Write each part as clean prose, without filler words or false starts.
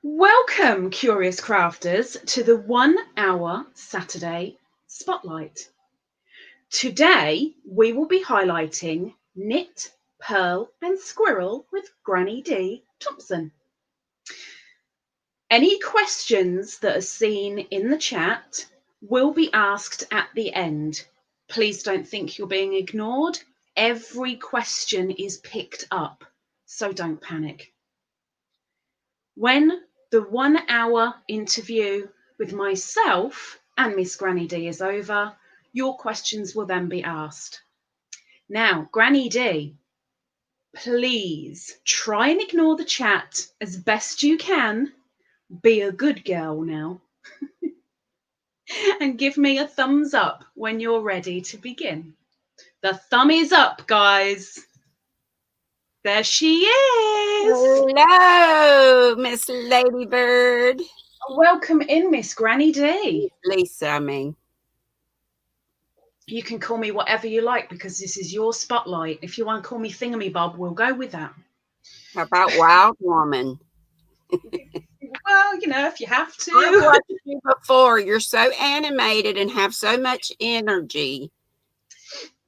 Welcome, curious crafters, to the 1 hour Saturday Spotlight. Today, we will be highlighting Knit, Purl and Squirrel with GrannyDee Thompson. Any questions that are seen in the chat will be asked at the end. Please don't think you're being ignored. Every question is picked up, so don't panic. When the 1 hour interview with myself and Miss GrannyDee is over, your questions will then be asked. Now, GrannyDee, please try and ignore the chat as best you can. Be a good girl now. And give me a thumbs up when you're ready to begin. The thumb is up, guys. There she is. Hello, Miss Ladybird. Welcome in, Miss GrannyDee. Lisa, I mean. You can call me whatever you like because this is your spotlight. If you want to call me Thingamy-Bob, we'll go with that. How about Wild Woman? Well, if you have to. I've watched you before. You're so animated and have so much energy.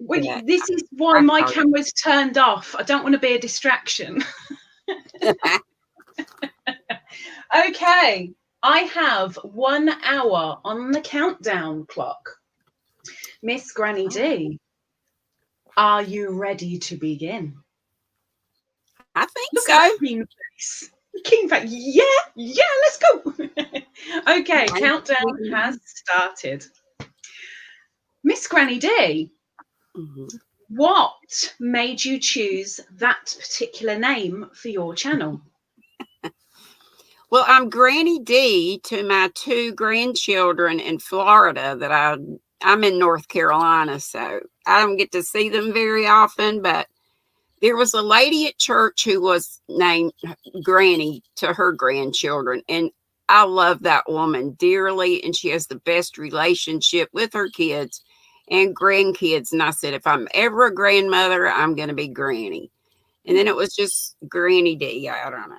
This is why my camera's turned off. I don't want to be a distraction. Okay, I have 1 hour on the countdown clock. Miss GrannyDee, are you ready to begin? I think Look so. at that keen face. Keen face. Yeah, let's go. Okay, countdown has started. Miss GrannyDee, what made you choose that particular name for your channel? Well, I'm GrannyDee to my 2 grandchildren in Florida that I'm in North Carolina, so I don't get to see them very often, but there was a lady at church who was named Granny to her grandchildren, and I love that woman dearly, and she has the best relationship with her kids and grandkids, and I said, if I'm ever a grandmother, I'm going to be Granny. And then it was just GrannyDee, I don't know.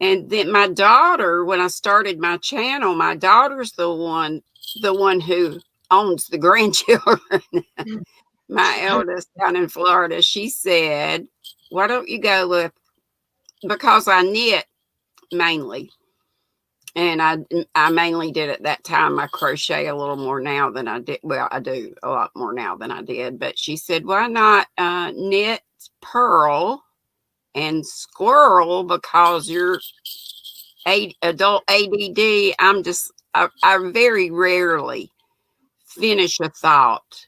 And then my daughter, when I started my channel, my daughter's the one who owns the grandchildren. My eldest down in Florida, she said, why don't you go with, because I knit mainly. And I mainly did at that time. I crochet a little more now than I did. Well, I do a lot more now than I did. But she said, why not knit, Purl, and Squirrel, because you're adult ADD. I very rarely finish a thought.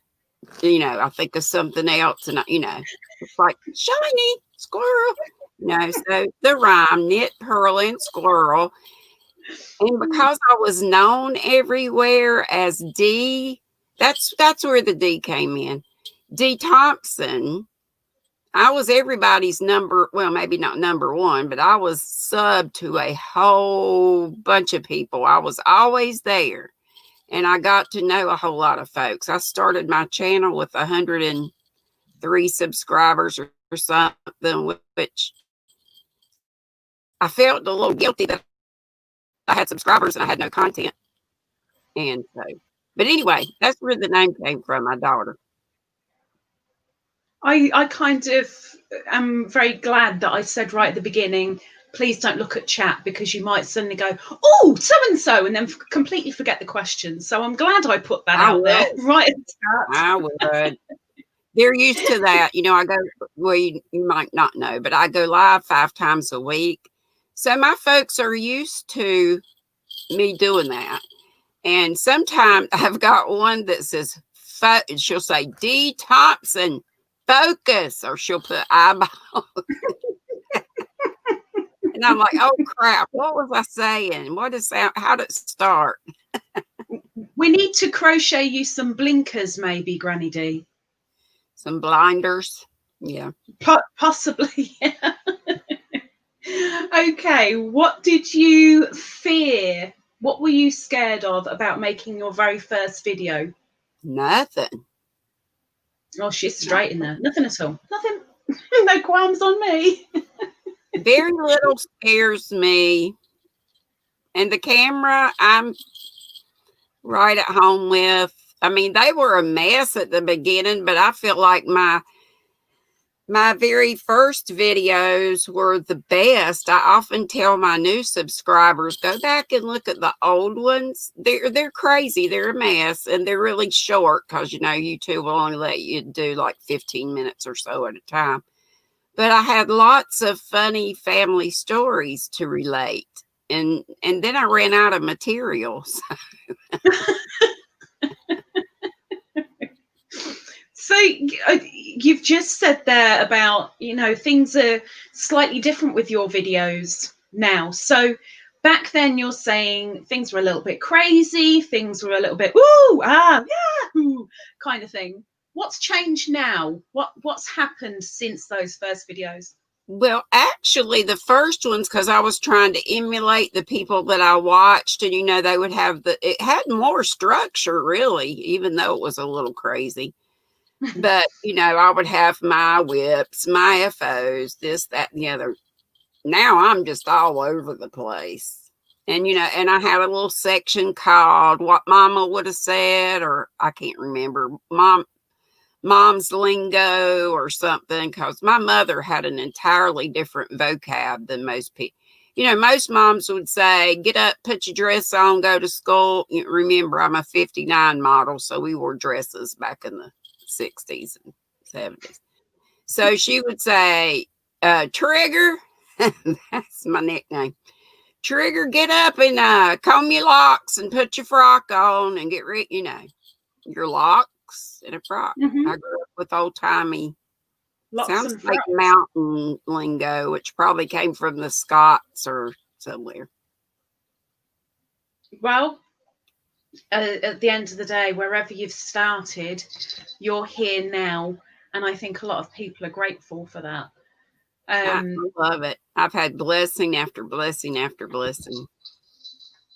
I think of something else, and it's like shiny squirrel. So the rhyme, knit, purl, and squirrel. And because I was known everywhere as D, that's where the D came in. D Thompson. I was everybody's maybe not number one, but I was sub to a whole bunch of people. I was always there, and I got to know a whole lot of folks. I started my channel with 103 subscribers or something, which I felt a little guilty that I had subscribers and I had no content. And so, but anyway, that's where the name came from, my daughter. I kind of am very glad that I said right at the beginning, please don't look at chat because you might suddenly go, oh, so-and-so, and then completely forget the question. So I'm glad I put that out there right at the start. I would. They're used to that. I go, well, you might not know, but I go live 5 times a week. So my folks are used to me doing that. And sometimes I've got one that says, she'll say, D Thompson, focus, or she'll put eyeball. And I'm like, oh crap, what was I saying? How did it start? We need to crochet you some blinkers, maybe, GrannyDee. Some blinders. Yeah. Possibly, yeah. Okay, what did you fear? What were you scared of about making your very first video? Nothing. Oh, she's straight in there. Nothing at all. Nothing. No qualms on me. Very little scares me. And the camera, I'm right at home with. I mean, they were a mess at the beginning, but I feel like my very first videos were the best. I often tell my new subscribers, go back and look at the old ones. They're crazy. They're a mess, and they're really short because, YouTube will only let you do like 15 minutes or so at a time. But I had lots of funny family stories to relate. And then I ran out of materials. So you've just said there about, things are slightly different with your videos now. So back then you're saying things were a little bit crazy, things were a little bit, ooh, ah, yeah, ooh, kind of thing. What's changed now? What's happened since those first videos? Well, actually, the first ones, because I was trying to emulate the people that I watched, and they would have it had more structure, really, even though it was a little crazy. But, I would have my whips, my FOs, this, that, and the other. Now I'm just all over the place. And, and I had a little section called What Mama Would Have Said, or I can't remember, Mom's lingo or something, because my mother had an entirely different vocab than most people. Most moms would say, get up, put your dress on, go to school. Remember, I'm a 59 model, so we wore dresses back in the 60s and 70s. So she would say, Trigger, that's my nickname. Trigger, get up and comb your locks and put your frock on and get ready, your locks and a frock. Mm-hmm. I grew up with old-timey, sounds and like mountain lingo, which probably came from the Scots or somewhere. Well, at the end of the day, wherever you've started, you're here now. And I think a lot of people are grateful for that. I love it. I've had blessing after blessing after blessing.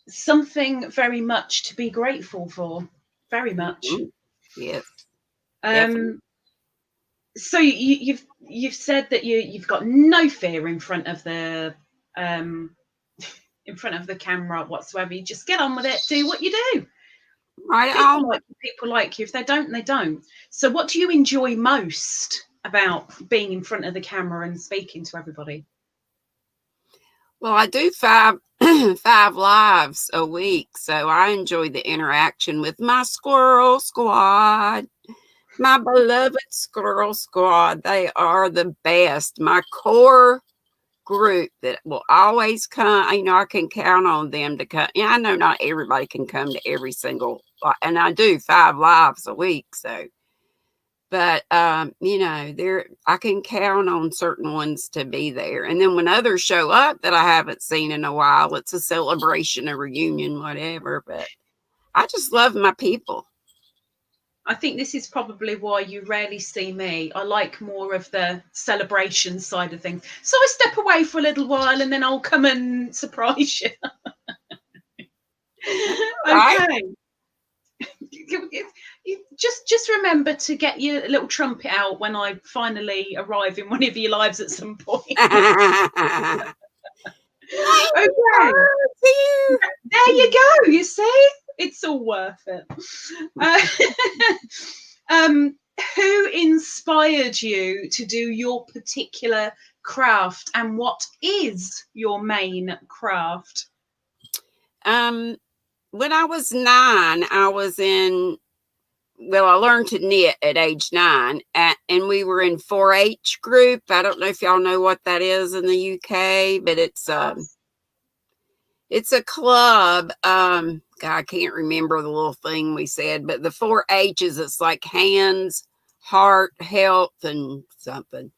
Something very much to be grateful for. Very much. Mm-hmm. Yes. Definitely. So you've said that you've got no fear in front of the camera whatsoever. You just get on with it, do what you do. Right. People like you. If they don't, they don't. So what do you enjoy most about being in front of the camera and speaking to everybody? Well, I do 5 lives a week, so I enjoy the interaction with my Squirrel Squad, my beloved Squirrel Squad. They are the best. My core group that will always come. I can count on them to come. I know not everybody can come to every single, and I do 5 lives a week, so. But, I can count on certain ones to be there. And then when others show up that I haven't seen in a while, it's a celebration, a reunion, whatever. But I just love my people. I think this is probably why you rarely see me. I like more of the celebration side of things. So I step away for a little while and then I'll come and surprise you. Okay. You just remember to get your little trumpet out when I finally arrive in one of your lives at some point. Okay. There you go. You see, it's all worth it. Who inspired you to do your particular craft, and what is your main craft? When I was 9, I learned to knit at age 9, and we were in 4-H group. I don't know if y'all know what that is in the UK, but it's a club. God, I can't remember the little thing we said, but the 4-H's, it's like hands, heart, health, and something.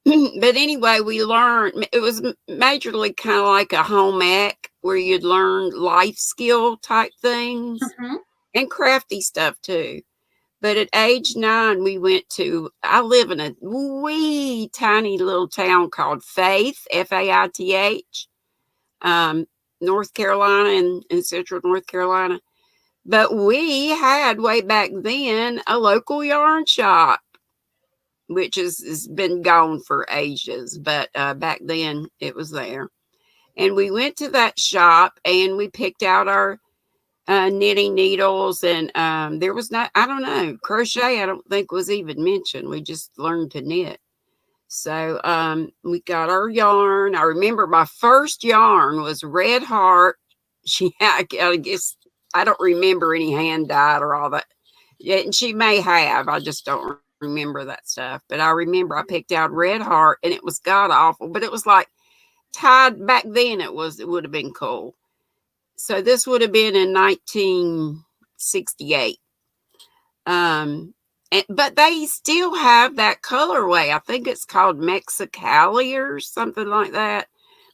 But anyway, we learned, it was majorly kind of like a home ec where you'd learn life skill type things and crafty stuff too. But at age 9, I live in a wee tiny little town called Faith, Faith, North Carolina, in central North Carolina. But we had way back then a local yarn shop, which has been gone for ages. But back then it was there. And we went to that shop and we picked out our knitting needles, and there was not, I don't know, crochet I don't think was even mentioned. We just learned to knit. So we got our yarn. I remember my first yarn was Red Heart. I guess I don't remember any hand dyed or all that. And she may have. I just don't remember that stuff. But I remember I picked out Red Heart, and it was god awful. But it was like tied back then. It would have been cool. So this would have been in 1968. But they still have that colorway. I think it's called necessarilly or something like that.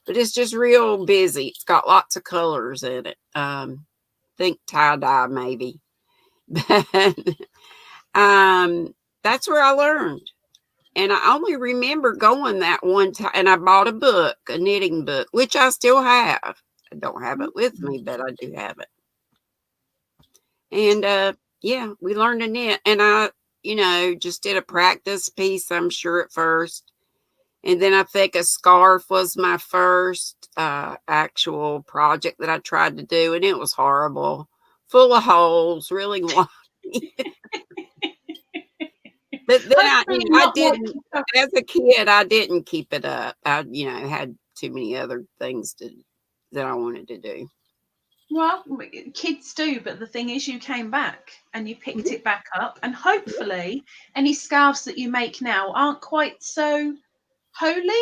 But it's just real busy. It's got lots of colors in it. Think tie-dye maybe. But that's where I learned. And I only remember going that one time. And I bought a book, a knitting book, which I still have. I don't have it with me, but I do have it. And yeah, we learned to knit. And I, just did a practice piece, I'm sure, at first. And then I think a scarf was my first actual project that I tried to do. And it was horrible, full of holes, really wonky. But then I didn't, as a kid, I didn't keep it up. I, had too many other things that I wanted to do. Well, kids do, but the thing is, you came back and you picked it back up, and hopefully any scarves that you make now aren't quite so holy.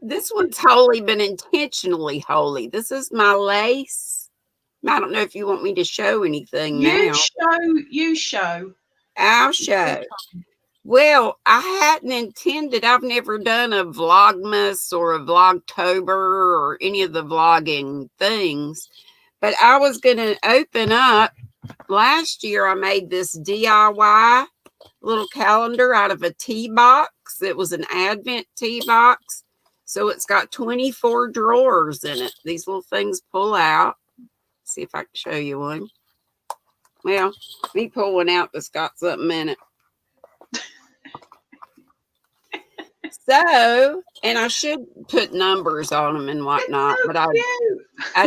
This one's holy, but intentionally holy. This is my lace. I don't know if you want me to show anything now. You show. I'll show. Well, I hadn't intended. I've never done a Vlogmas or a Vlogtober or any of the vlogging things. But I was going to open up. Last year, I made this DIY little calendar out of a tea box. It was an Advent tea box. So it's got 24 drawers in it. These little things pull out. Let's see if I can show you one. Well, let me pull one out that's got something in it. So, and I should put numbers on them and whatnot, but I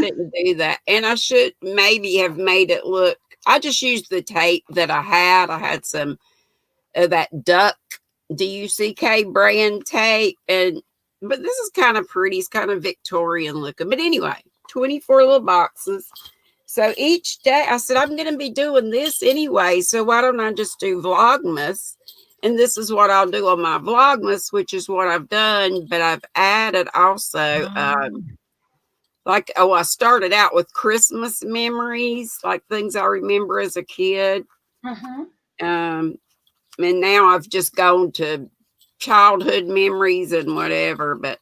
didn't do that. And I should maybe have made it look, I just used the tape that I had. I had some of that Duck, DUCK brand tape. But this is kind of pretty. It's kind of Victorian looking. But anyway, 24 little boxes. So each day I said, I'm going to be doing this anyway. So why don't I just do Vlogmas? And this is what I'll do on my Vlogmas, which is what I've done. But I've added also, I started out with Christmas memories, like things I remember as a kid. And now I've just gone to childhood memories and whatever. But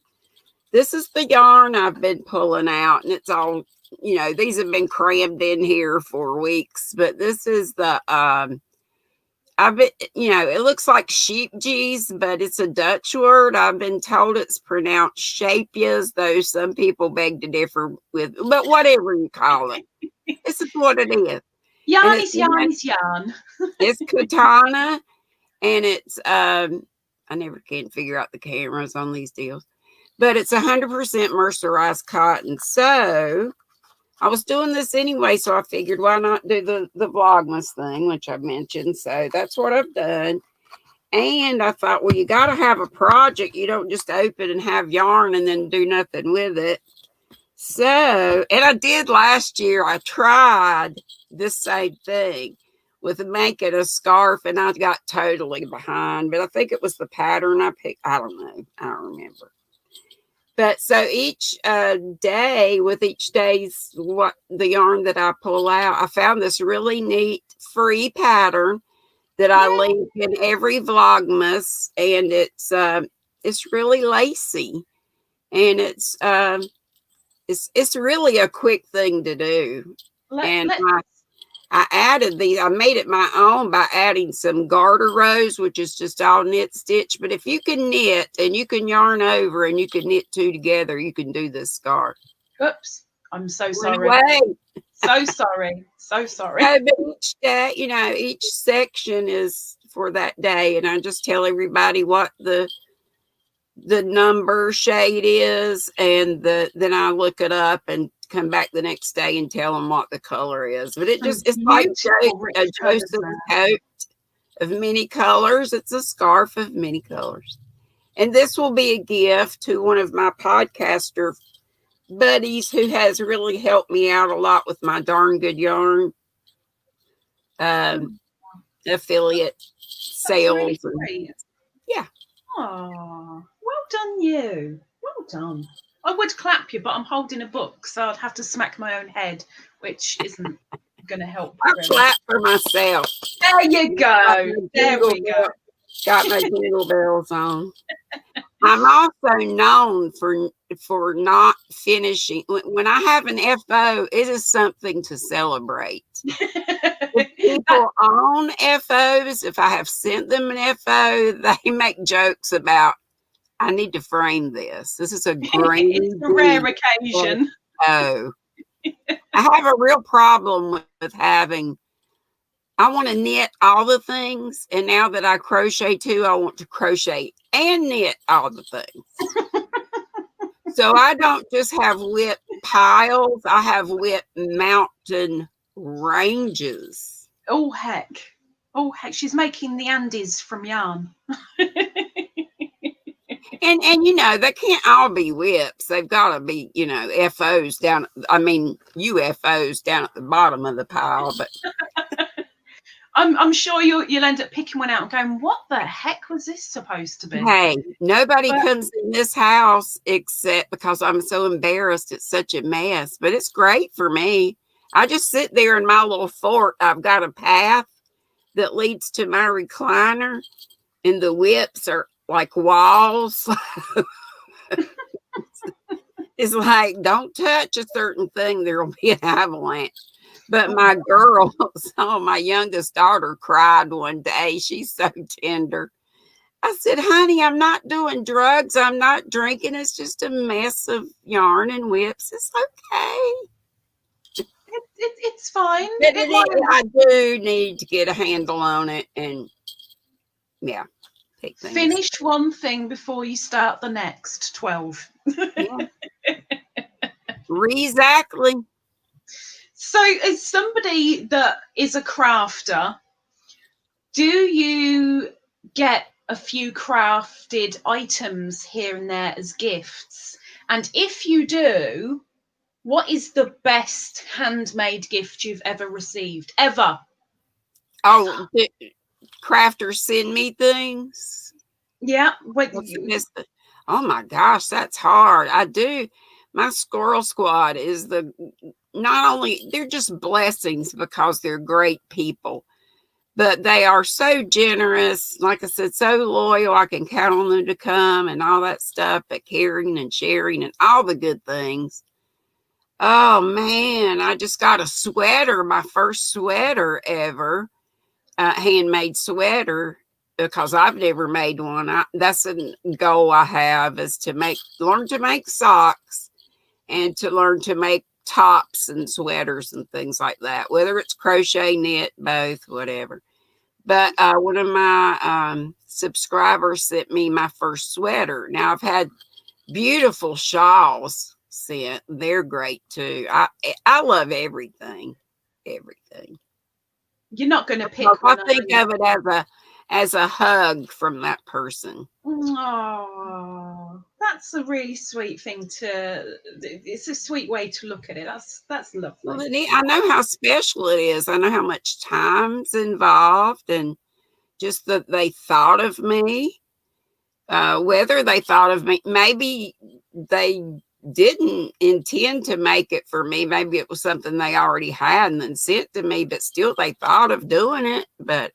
this is the yarn I've been pulling out. And it's all, these have been crammed in here for weeks. But this is the... it looks like sheep geese, but it's a Dutch word. I've been told it's pronounced shapias, though some people beg to differ with, but whatever you call it, this is what it is. Yarn is yarn is yarn. It's katana, and it's, I never can figure out the cameras on these deals, but it's 100% mercerized cotton. So I was doing this anyway, so I figured why not do the Vlogmas thing, which I mentioned. So that's what I've done. And I thought, well, you got to have a project. You don't just open and have yarn and then do nothing with it. So, and I did last year. I tried this same thing with making a scarf, and I got totally behind. But I think it was the pattern I picked. I don't know. I don't remember. But so each day, with each day's the yarn that I pull out, I found this really neat free pattern that I link in every Vlogmas, and it's really lacy, and it's really a quick thing to do. I added these. I made it my own by adding some garter rows, which is just all knit stitch. But if you can knit and you can yarn over and you can knit two together, you can do this scarf. Oops. I'm so sorry. So sorry. So sorry. But each day, each section is for that day. And I just tell everybody what the the number shade is, and then I look it up and come back the next day and tell them what the color is. But it's like a Joseph coat of many colors. It's a scarf of many colors. And this will be a gift to one of my podcaster buddies who has really helped me out a lot with my Darn Good Yarn affiliate sales. Really great. Yeah. Oh, well done, you. Well done. I would clap you, but I'm holding a book, so I'd have to smack my own head, which isn't going to help. I'll clap for myself. There you go. There we go. Got my jingle bells on. I'm also known for not finishing. When I have an FO, it is something to celebrate. If people own FOs, if I have sent them an FO, they make jokes about, I need to frame this. This is a great it's a rare occasion. Oh, I have a real problem with having, I want to knit all the things. And now that I crochet too, I want to crochet and knit all the things. So I don't just have whip piles. I have whip mountain ranges. Oh, heck. Oh, heck. She's making the Andes from yarn. And you know, they can't all be whips. They've got to be, you know, FOs down. I mean, UFOs down at the bottom of the pile. But I'm sure you'll end up picking one out and going, what the heck was this supposed to be? Hey, nobody comes in this house except because I'm so embarrassed. It's such a mess. But it's great for me. I just sit there in my little fort. I've got a path that leads to my recliner, and the whips are like walls. It's like, don't touch a certain thing, there'll be an avalanche. But my girls, my youngest daughter cried one day. She's so tender. I said, honey, I'm not doing drugs. I'm not drinking. It's just a mess of yarn and whips. It's okay. It's fine. I do need to get a handle on it. And yeah. Finish one thing before you start the next 12. Yeah. Exactly. So as somebody that is a crafter, do you get a few crafted items here and there as gifts? And if you do, what is the best handmade gift you've ever received? Ever? Oh, crafters send me things. Yeah. Oh my gosh, that's hard. I do. My Squirrel Squad is not only, they're just blessings because they're great people, but they are so generous. Like I said, so loyal. I can count on them to come and all that stuff, but caring and sharing and all the good things. Oh man, I just got a sweater, my first sweater ever, handmade sweater, because I've never made one. That's a goal I have, is to learn to make socks and to learn to make tops and sweaters and things like that, whether it's crochet, knit, both, whatever. But one of my subscribers sent me my first sweater. Now I've had beautiful shawls sent. They're great too. I love everything. You're not going to pick one. I think of it as a hug from that person. Oh, that's a really sweet thing it's a sweet way to look at it. That's lovely. Well, I know how special it is. I know how much time's involved, and just that they thought of me. Whether they thought of me, maybe they didn't intend to make it for me. Maybe it was something they already had and then sent to me, but still they thought of doing it. But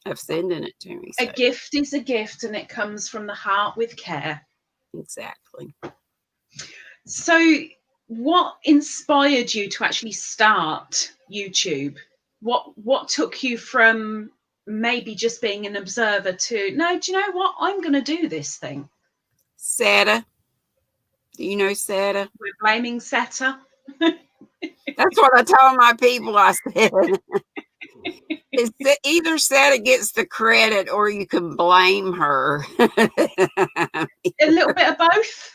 of sending it to me. So. A gift is a gift, and it comes from the heart with care. Exactly. So what inspired you to actually start YouTube? What took you from maybe just being an observer to, no, do you know what? I'm going to do this thing. Seta. Do you know Seta? We're blaming Seta. That's what I told my people. I said, It's either Santa gets the credit or you can blame her. A little bit of both.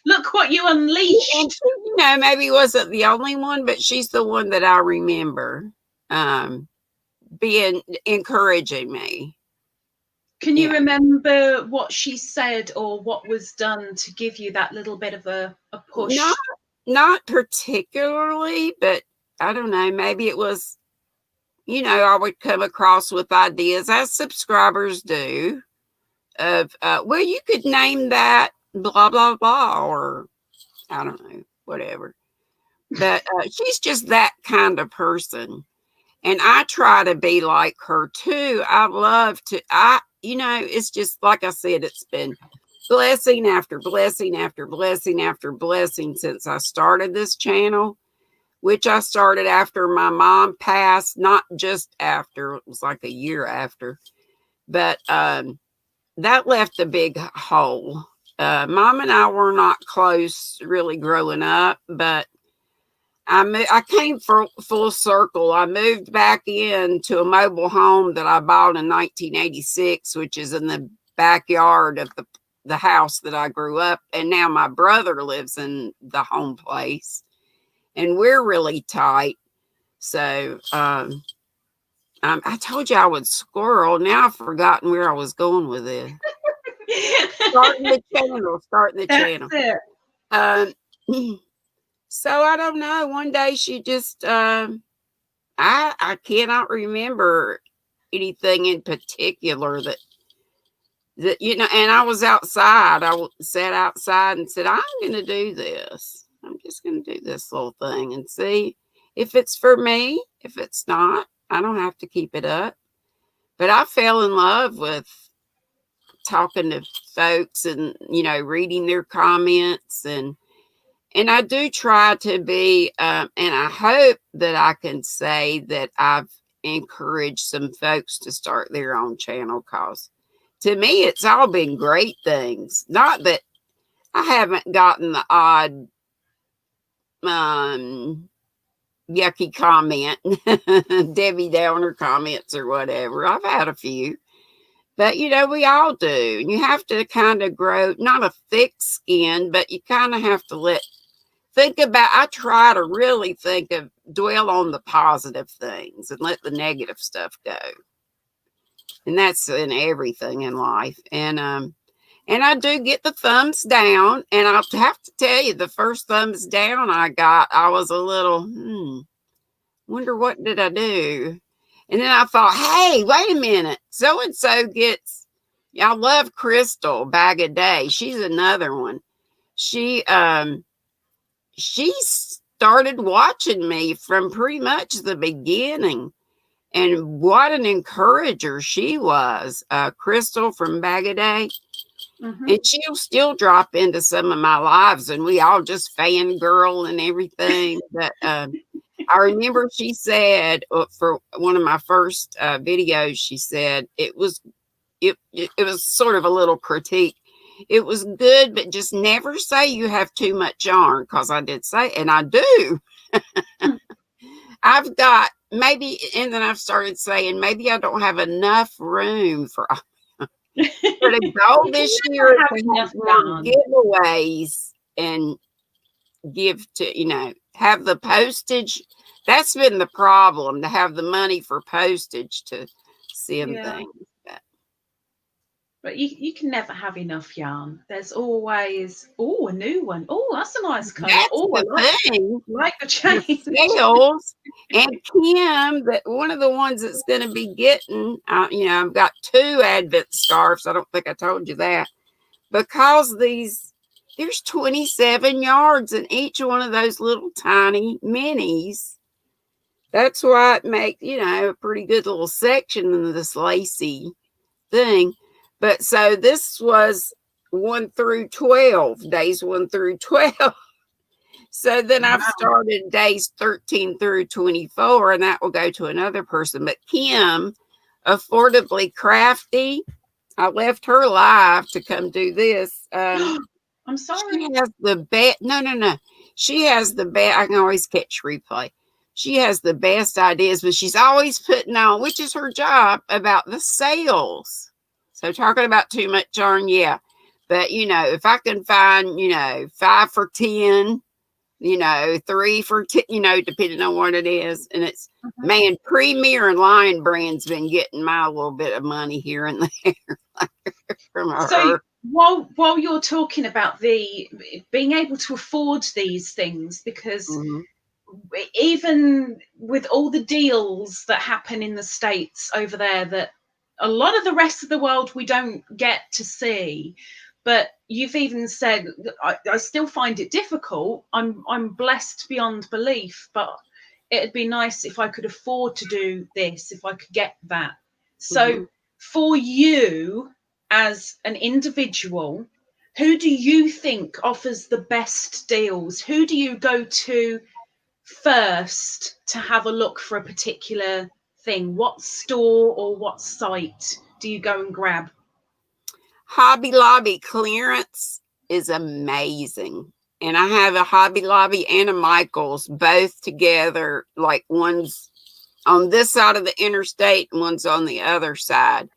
Look what you And unleashed. she, maybe wasn't the only one, but she's the one that I remember being encouraging me. Can you Yeah. remember what she said or what was done to give you that little bit of a push? Not particularly, but I don't know. Maybe it was, I would come across with ideas as subscribers do of, well, you could name that blah, blah, blah, or I don't know, whatever. But she's just that kind of person. And I try to be like her too. I love to, it's just like I said, it's been blessing after blessing after blessing after blessing since I started this channel, which I started after my mom passed, not just after, it was like a year after. But that left a big hole. Mom and I were not close really growing up, but I came full circle. I moved back into a mobile home that I bought in 1986, which is in the backyard of the house that I grew up. And now my brother lives in the home place, and we're really tight. So I told you I would squirrel. Now I've forgotten where I was going with it. Starting the channel. That's it. So I don't know. One day she just, I cannot remember anything in particular that, and I was outside. I sat outside and said, I'm going to do this. I'm just going to do this little thing and see if it's for me. If it's not, I don't have to keep it up. But I fell in love with talking to folks and, reading their comments, and I do try to be, and I hope that I can say that I've encouraged some folks to start their own channel, because to me, it's all been great things. Not that I haven't gotten the odd yucky comment, Debbie Downer comments or whatever. I've had a few. But, we all do. And you have to kind of grow, not a thick skin, but you kind of have to I try to really dwell on the positive things and let the negative stuff go. And that's in everything in life. And I do get the thumbs down. And I'll have to tell you, the first thumbs down I got, I was a little, wonder what did I do? And then I thought, hey, wait a minute. So-and-so gets, I love Crystal Bag a Day. She's another one. She started watching me from pretty much the beginning. And what an encourager she was. Crystal from Bag a Day. Mm-hmm. And she'll still drop into some of my lives, and we all just fangirl and everything. But I remember she said for one of my first videos, she said it was sort of a little critique. It was good, but just never say you have too much yarn, because I did say, and I do. I've got maybe, and then I've started saying maybe I don't have enough room for a goal this year to have more giveaways and give to, have the postage. That's been the problem, to have the money for postage to send things. But you can never have enough yarn. There's always, a new one. Oh, that's a nice colour. I like the change. Sales. And Kim, that one of the ones that's going to be getting, I've got 2 Advent scarves. I don't think I told you that. Because there's 27 yards in each one of those little tiny minis. That's why it makes, a pretty good little section in this lacy thing. But so this was 1 through 12, days 1 through 12. So then I've started days 13 through 24, and that will go to another person. But Kim, Affordably Crafty, I left her live to come do this. I'm sorry. She has the best. No. She has the best. I can always catch replay. She has the best ideas, but she's always putting on, which is her job, about the sales. So talking about too much on, yeah. But, you know, if I can find, you know, 5 for 10, you know, 3 for 10, you know, depending on what it is. And it's, man, Premier and Lion Brand's been getting my little bit of money here and there from her. So while you're talking about the being able to afford these things, because even with all the deals that happen in the States over there, that a lot of the rest of the world we don't get to see. But you've even said, I still find it difficult. I'm blessed beyond belief, but it'd be nice if I could afford to do this, if I could get that. So for you as an individual, who do you think offers the best deals? Who do you go to first to have a look for a particular thing? What store or what site do you go and grab? Hobby Lobby clearance is amazing. And I have a Hobby Lobby and a Michael's both together. Like one's on this side of the interstate and one's on the other side.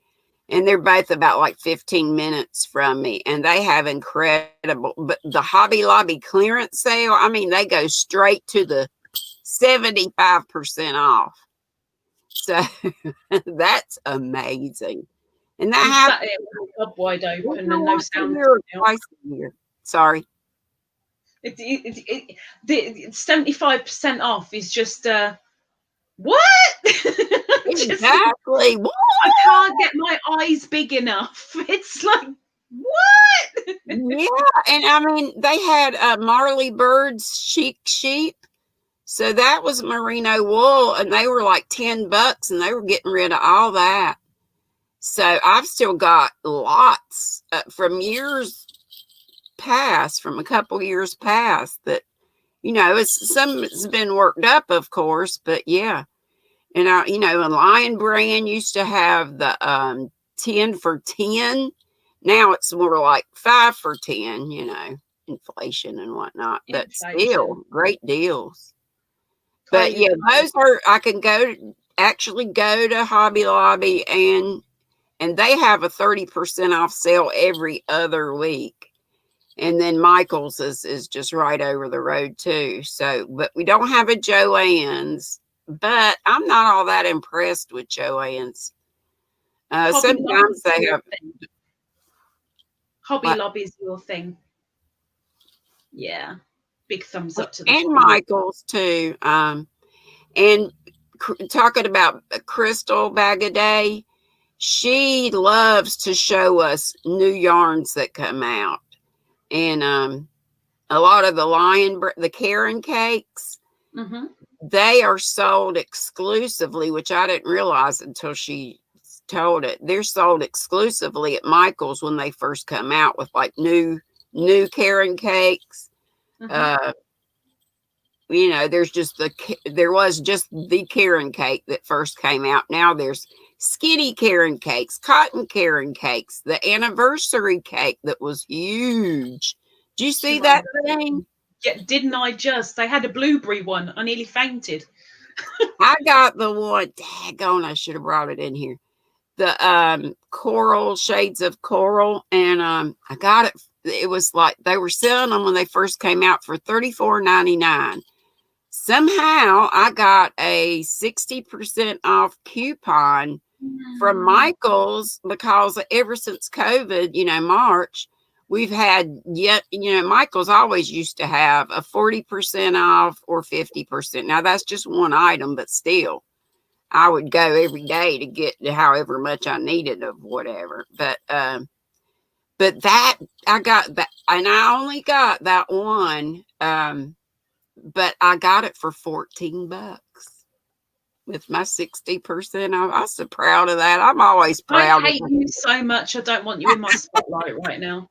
And they're both about like 15 minutes from me. And they have incredible, but the Hobby Lobby clearance sale, I mean, they go straight to the 75% off. So that's amazing. And that sat it with the club wide open and no sound. Twice a year. Sorry. The 75% off is just what? Exactly. What? I can't get my eyes big enough. It's like, what? Yeah, and I mean, they had Marley Bird's chic sheep. So that was merino wool, and they were like $10, and they were getting rid of all that. So I've still got lots from years past, from a couple years past, that, you know, it's been worked up, of course, but yeah. And you know, a Lion Brand used to have the 10 for 10. Now it's more like 5 for 10, you know, inflation and whatnot, but still great deals. But yeah, those are, I can actually go to Hobby Lobby and they have a 30% off sale every other week. And then Michael's is just right over the road too. So, but we don't have a Joann's, but I'm not all that impressed with Joann's. Sometimes they have. Hobby Lobby's your thing. Yeah. Big thumbs up to the and Michael's too. And talking about Crystal Bagaday, she loves to show us new yarns that come out, and a lot of the Karen cakes, they are sold exclusively, which I didn't realize until she told it. They're sold exclusively at Michael's when they first come out with like new Karen cakes. You know, there was just the Karen cake that first came out. Now there's skinny Karen cakes, cotton Karen cakes, the anniversary cake that was huge. Did you see that thing? Yeah, didn't I just? They had a blueberry one. I nearly fainted. I got the one. Daggone, I should have brought it in here. The coral, shades of coral, and I got it. It was like they were selling them when they first came out for $34.99. Somehow I got a 60% off coupon from Michael's, because ever since COVID, you know, March, we've had Michael's always used to have a 40% off or 50%. Now that's just one item, but still, I would go every day to get however much I needed of whatever. But that I got that, and I only got that one. But I got it for $14 with my 60% off. I'm so proud of that. I'm always proud. I hate you so much. I don't want you in my spotlight right now.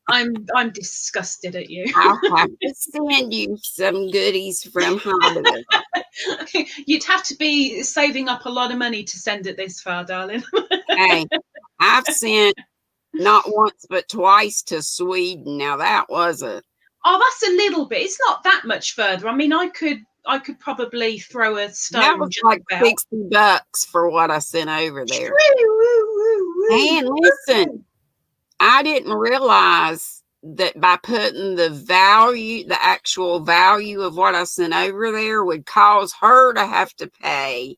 I'm disgusted at you. I'll have to send you some goodies from Hollywood. You'd have to be saving up a lot of money to send it this far, darling. Hey, I've sent not once but twice to Sweden. Now that was Oh, that's a little bit. It's not that much further. I mean, I could I could probably throw a That stone was just like about. $60 for what I sent over there. And listen, I didn't realize that by putting the actual value of what I sent over there would cause her to have to pay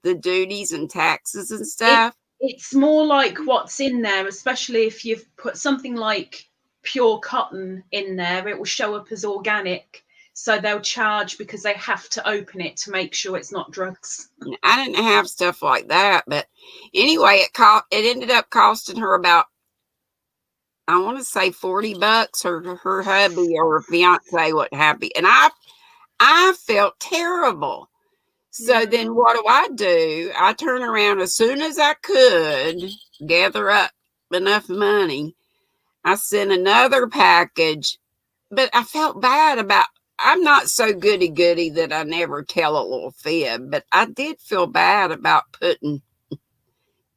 the duties and taxes and stuff. It's more like what's in there, especially if you've put something like pure cotton in there, it will show up as organic. So they'll charge because they have to open it to make sure it's not drugs. I didn't have stuff like that, but anyway, it ended up costing her about, I want to say $40, or her hubby or fiance, what have you. And I felt terrible. So then what do? I turn around as soon as I could gather up enough money. I sent another package, but I felt bad about, I'm not so goody that I never tell a little fib, but I did feel bad about putting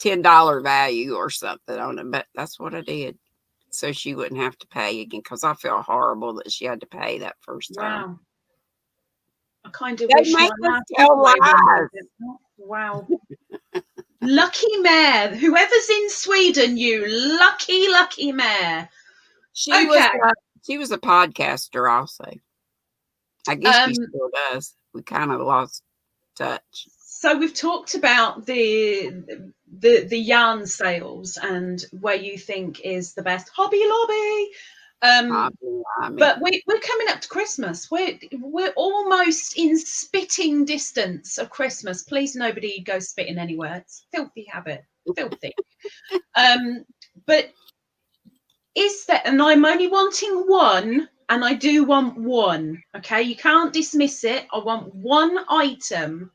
$10 value or something on it, but that's what I did. So she wouldn't have to pay again, because I felt horrible that she had to pay that first time. Wow. I kind of They wish make my us tell lies. Wow. Lucky mare. Whoever's in Sweden, you lucky mare. She was a podcaster also. I guess she still does. We kind of lost touch. So we've talked about the yarn sales and where you think is the best. Hobby Lobby. But we're coming up to Christmas. We're almost in spitting distance of Christmas. Please, nobody go spitting anywhere. It's a filthy habit. Filthy. But is there, and I'm only wanting one, and I do want one. Okay, you can't dismiss it. I want one item.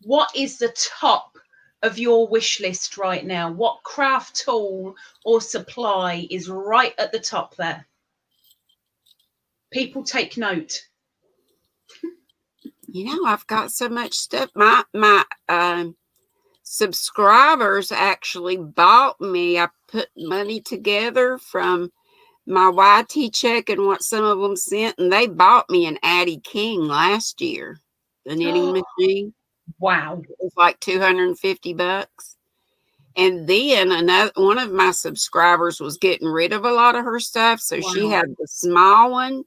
What is the top of your wish list right now? What craft tool or supply is right at the top there? People take note. I've got so much stuff. My subscribers actually bought me. I put money together from my YT check and what some of them sent, and they bought me an Addie King last year, the knitting machine. Wow. It was like $250. And then one of my subscribers was getting rid of a lot of her stuff, so she had the small one,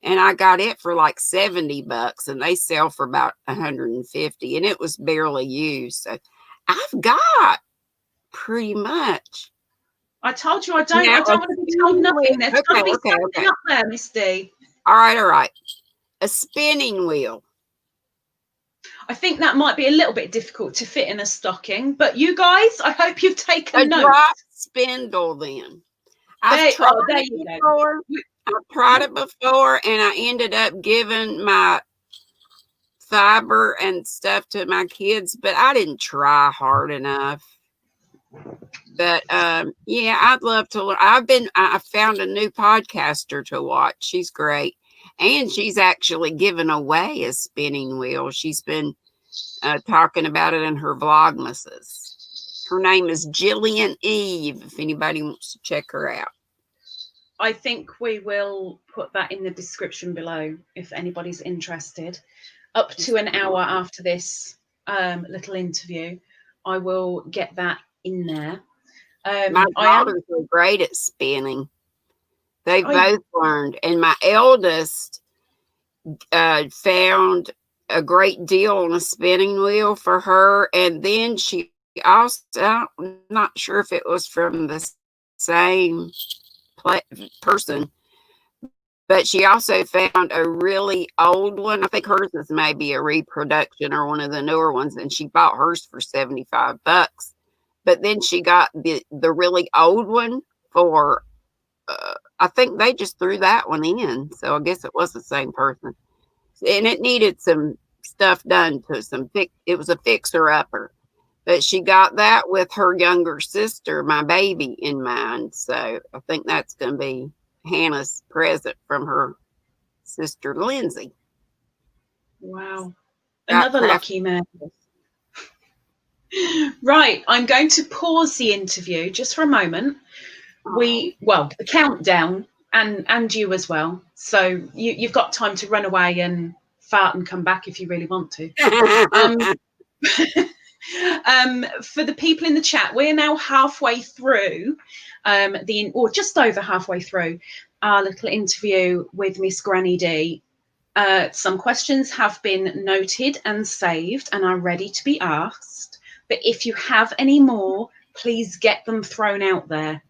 and I got it for like $70, and they sell for about $150, and it was barely used. So I've got pretty much. I told you I don't want to be told nothing. There's got to be something up there, Miss D. All right. A spinning wheel. I think that might be a little bit difficult to fit in a stocking, but you guys, I hope you've taken note. A drop spindle then. I've tried it before, and I ended up giving my fiber and stuff to my kids, but I didn't try hard enough. But I'd love to learn. I found a new podcaster to watch. She's great. And she's actually given away a spinning wheel. She's been talking about it in her Vlogmases. Her name is Jillian Eve, if anybody wants to check her out. I think we will put that in the description below if anybody's interested. Up to an hour after this little interview, I will get that in there. My daughters are great at spinning. They both learned. And my eldest found a great deal on a spinning wheel for her. And then she also, I'm not sure if it was from the same person, but she also found a really old one. I think hers is maybe a reproduction or one of the newer ones. And she bought hers for $75. But then she got the really old one for, I think they just threw that one in. So I guess it was the same person. And it needed some stuff done to it was a fixer-upper. But she got that with her younger sister, my baby, in mind. So I think that's going to be Hannah's present from her sister, Lindsay. Wow. Another lucky man. Right, I'm going to pause the interview just for a moment. The countdown, and you as well. So you've got time to run away and fart and come back if you really want to. For the people in the chat, we're now halfway through or just over halfway through our little interview with Miss GrannyDee. Some questions have been noted and saved and are ready to be asked. But if you have any more, please get them thrown out there.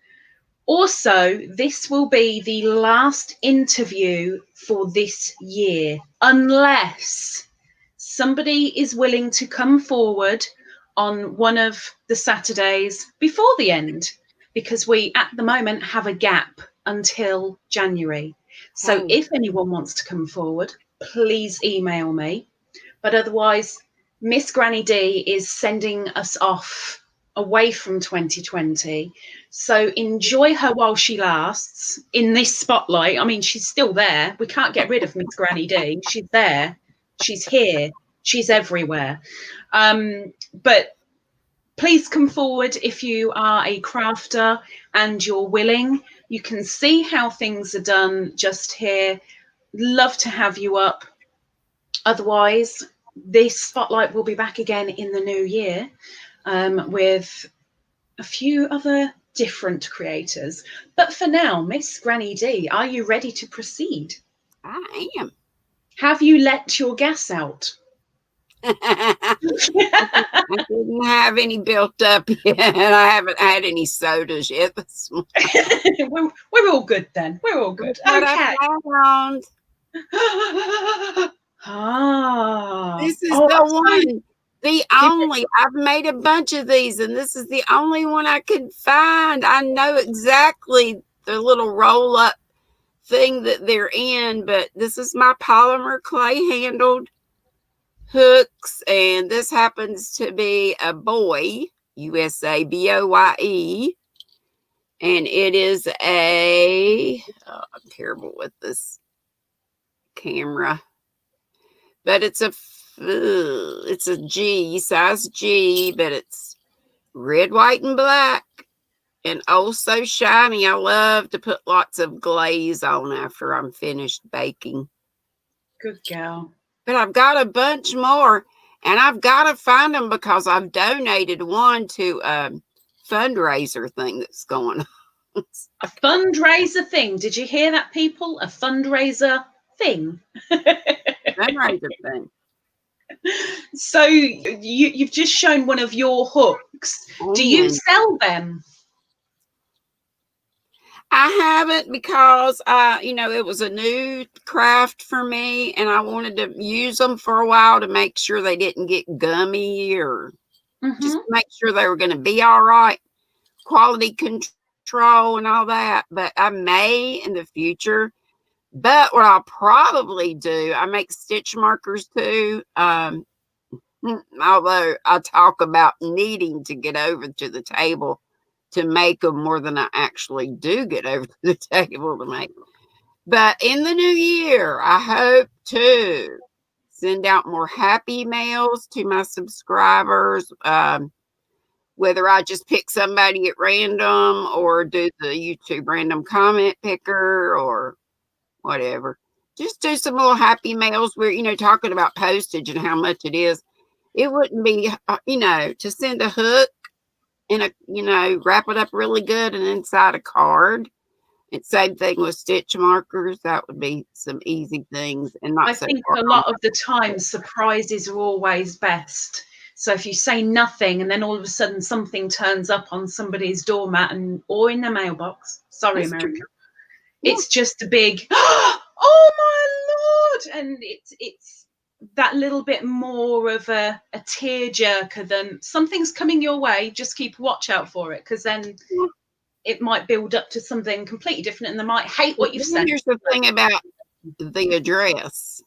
Also, this will be the last interview for this year, unless somebody is willing to come forward on one of the Saturdays before the end, because we at the moment have a gap until January. So if anyone wants to come forward, please email me. But otherwise, Miss GrannyDee is sending us off away from 2020. So enjoy her while she lasts in this spotlight. I mean, she's still there. We can't get rid of Miss GrannyDee. She's there. She's here. She's everywhere. But please come forward if you are a crafter and you're willing. You can see how things are done just here. Love to have you up. Otherwise, this spotlight will be back again in the new year with a few other different creators. But for now, Miss GrannyDee, are you ready to proceed? I am. Have you let your gas out? I didn't have any built up yet. I haven't had any sodas yet this morning. We're all good then. We're all good. Okay. This is the one. I've made a bunch of these, and this is the only one I could find. I know exactly the little roll up thing that they're in, but this is my polymer clay handled hooks, and this happens to be a boy, USA, BOYE, and it is I'm terrible with this camera, but it's a G, size G, but it's red, white, and black, and oh so shiny. I love to put lots of glaze on after I'm finished baking. Good girl. But I've got a bunch more, and I've got to find them because I've donated one to a fundraiser thing that's going on. A fundraiser thing. Did you hear that, people? A fundraiser thing. Fundraiser thing. So you've just shown one of your hooks. Do you sell them? I haven't, because it was a new craft for me, and I wanted to use them for a while to make sure they didn't get gummy, or just make sure they were going to be all right, quality control and all that. But I may in the future. But what I'll probably do, I make stitch markers too. Although I talk about needing to get over to the table to make them more than I actually do get over to the table to make them. But in the new year, I hope to send out more happy mails to my subscribers, whether I just pick somebody at random or do the YouTube random comment picker or whatever. Just do some little happy mails where, talking about postage and how much it is. It wouldn't be, to send a hook and wrap it up really good and inside a card. And same thing with stitch markers. That would be some easy things. And I think a lot of the time surprises are always best. So if you say nothing and then all of a sudden something turns up on somebody's doormat or in their mailbox. Sorry, that's America. True. It's just a big, oh my Lord. And it's that little bit more of a tearjerker than something's coming your way. Just keep a watch out for it, because then it might build up to something completely different and they might hate what you've said. Here's the thing about the address.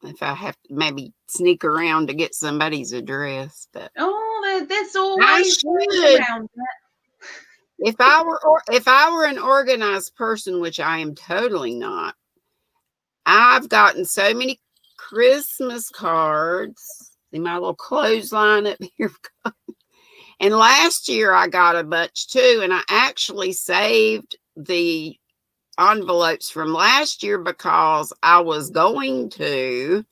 If I have to maybe sneak around to get somebody's address. But there's always around it. If I were an organized person, which I am totally not, I've gotten so many Christmas cards. See my little clothesline up here. And last year I got a bunch too, and I actually saved the envelopes from last year because I was going to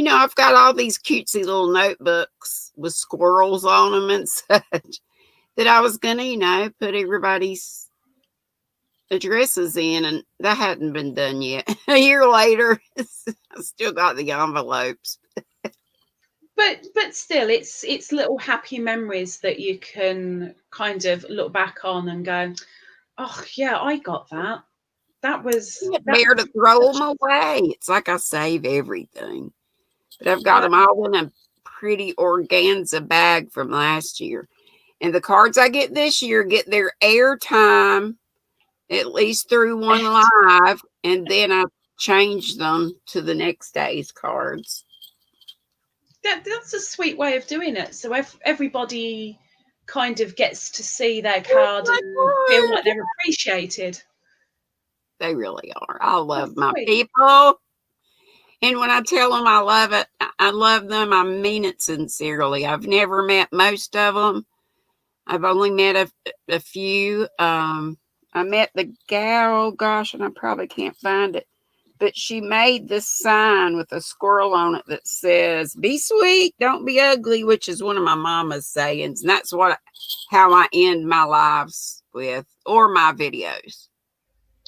I've got all these cutesy little notebooks with squirrels on them and such that I was going to, put everybody's addresses in, and that hadn't been done yet. A year later, I still got the envelopes. But still, it's little happy memories that you can kind of look back on and go, oh yeah, I got that. That was Bear to throw them away. It's like I save everything. But I've got them all in a pretty organza bag from last year. And the cards I get this year get their airtime at least through one live, and then I change them to the next day's cards. That's a sweet way of doing it. So everybody kind of gets to see their card and feel like they're appreciated. They really are. I love my people. And when I tell them I love it, I love them, I mean it sincerely. I've never met most of them. I've only met a few. I met the gal, gosh, and I probably can't find it, but she made this sign with a squirrel on it that says, "Be sweet, don't be ugly," which is one of my mama's sayings. And that's how I end my lives with, or my videos.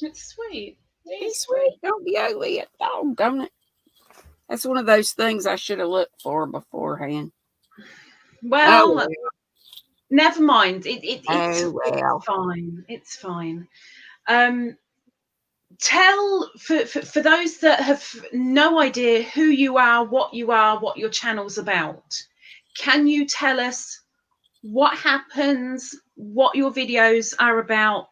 It's sweet. Be sweet, don't be ugly. Doggone it. That's one of those things I should have looked for beforehand. Well, never mind. It's fine. It's fine. Tell for those that have no idea who you are, what your channel's about. Can you tell us what happens, what your videos are about,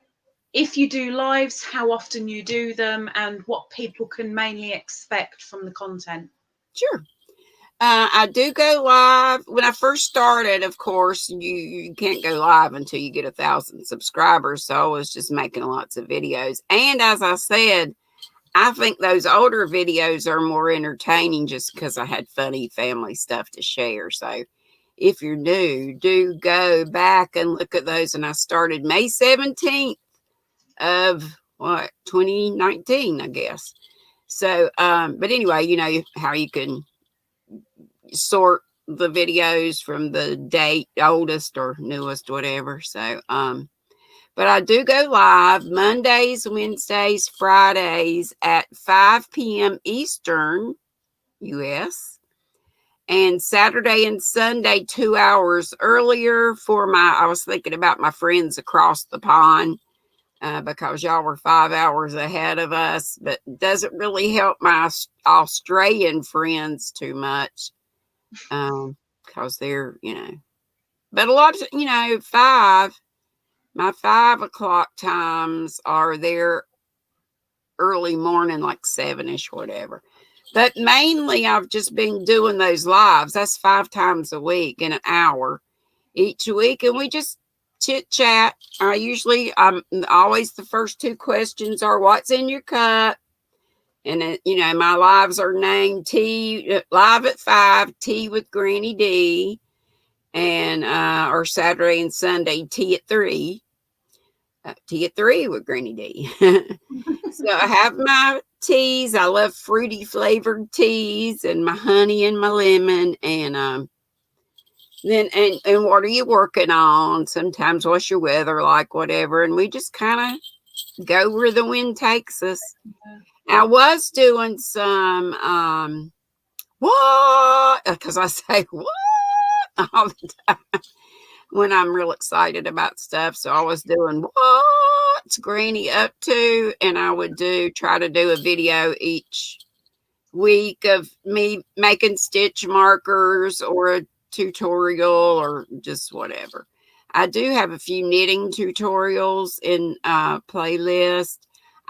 if you do lives, how often you do them, and what people can mainly expect from the content? Sure. I do go live. When I first started, of course, you can't go live until you get 1,000 subscribers. So I was just making lots of videos. And as I said, I think those older videos are more entertaining just because I had funny family stuff to share. So if you're new, do go back and look at those. And I started May 17th of 2019, I guess. So, but anyway, you know how you can sort the videos from the date, oldest or newest, whatever. So, but I do go live Mondays, Wednesdays, Fridays at 5 p.m. Eastern US, and Saturday and Sunday 2 hours earlier for I was thinking about my friends across the pond, because y'all were 5 hours ahead of us, but doesn't really help my Australian friends too much. Because they're, but a lot of, my 5 o'clock times are their early morning, like 7-ish, whatever. But mainly I've just been doing those lives. That's 5 times a week in an hour each week. And we just chit chat. I'm always, the first 2 questions are, what's in your cup? And, my lives are named Tea, live at 5, Tea with GrannyDee, and, or Saturday and Sunday, Tea at 3, Tea at 3 with GrannyDee. So I have my teas. I love fruity flavored teas, and my honey and my lemon. And, then, and what are you working on? Sometimes what's your weather like, whatever. And we just kind of go where the wind takes us. I was doing some, what? Because I say, what? All the time when I'm real excited about stuff. So I was doing, what's Granny up to? And I would try to do a video each week of me making stitch markers or a tutorial or just whatever. I do have a few knitting tutorials in playlist.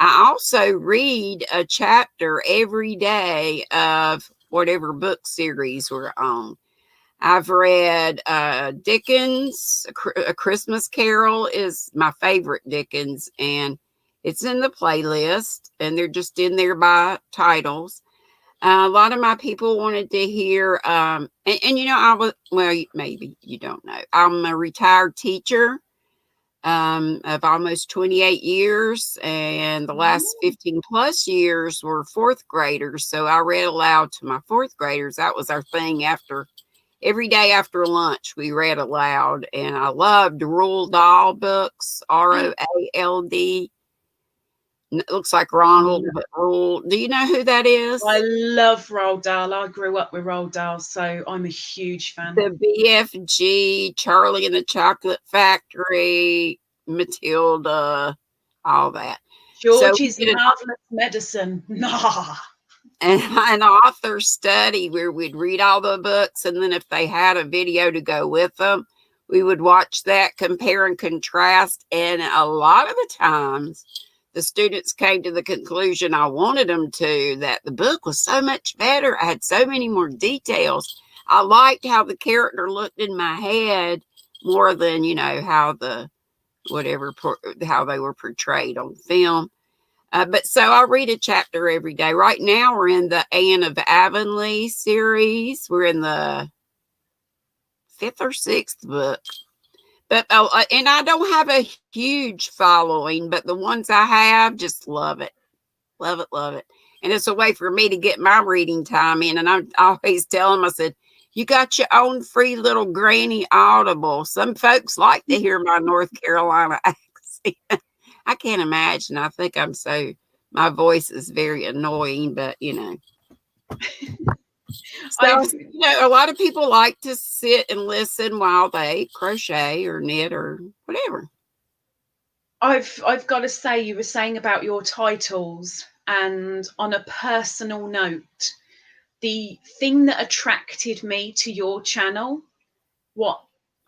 I also read a chapter every day of whatever book series we're on. I've read Dickens, A Christmas Carol is my favorite Dickens, and it's in the playlist, and they're just in there by titles. A lot of my people wanted to hear, I was, well, maybe you don't know, I'm a retired teacher. of almost 28 years, and the last 15 plus years were fourth graders. So I read aloud to my fourth graders. That was our thing every day after lunch, we read aloud. And I loved Roald Dahl books, Roald. It looks like Ronald, but Roald. Do you know who that is? I love Roald Dahl. I grew up with Roald Dahl, so I'm a huge fan. The BFG, Charlie and the Chocolate Factory, Matilda, all that. George's Marvelous Medicine. Nah. And an author study where we'd read all the books, and then if they had a video to go with them, we would watch that, compare and contrast. And a lot of the times, the students came to the conclusion I wanted them to, that the book was so much better. I had so many more details. I liked how the character looked in my head more than, how how they were portrayed on film. But so I read a chapter every day. Right now we're in the Anne of Avonlea series. We're in the 5th or 6th book. But and I don't have a huge following, but the ones I have, just love it. Love it, love it. And it's a way for me to get my reading time in. And I always tell them, I said, you got your own free little Granny Audible. Some folks like to hear my North Carolina accent. I can't imagine. I think my voice is very annoying, but So, a lot of people like to sit and listen while they crochet or knit or whatever. I've got to say, you were saying about your titles, and on a personal note, the thing that attracted me to your channel, how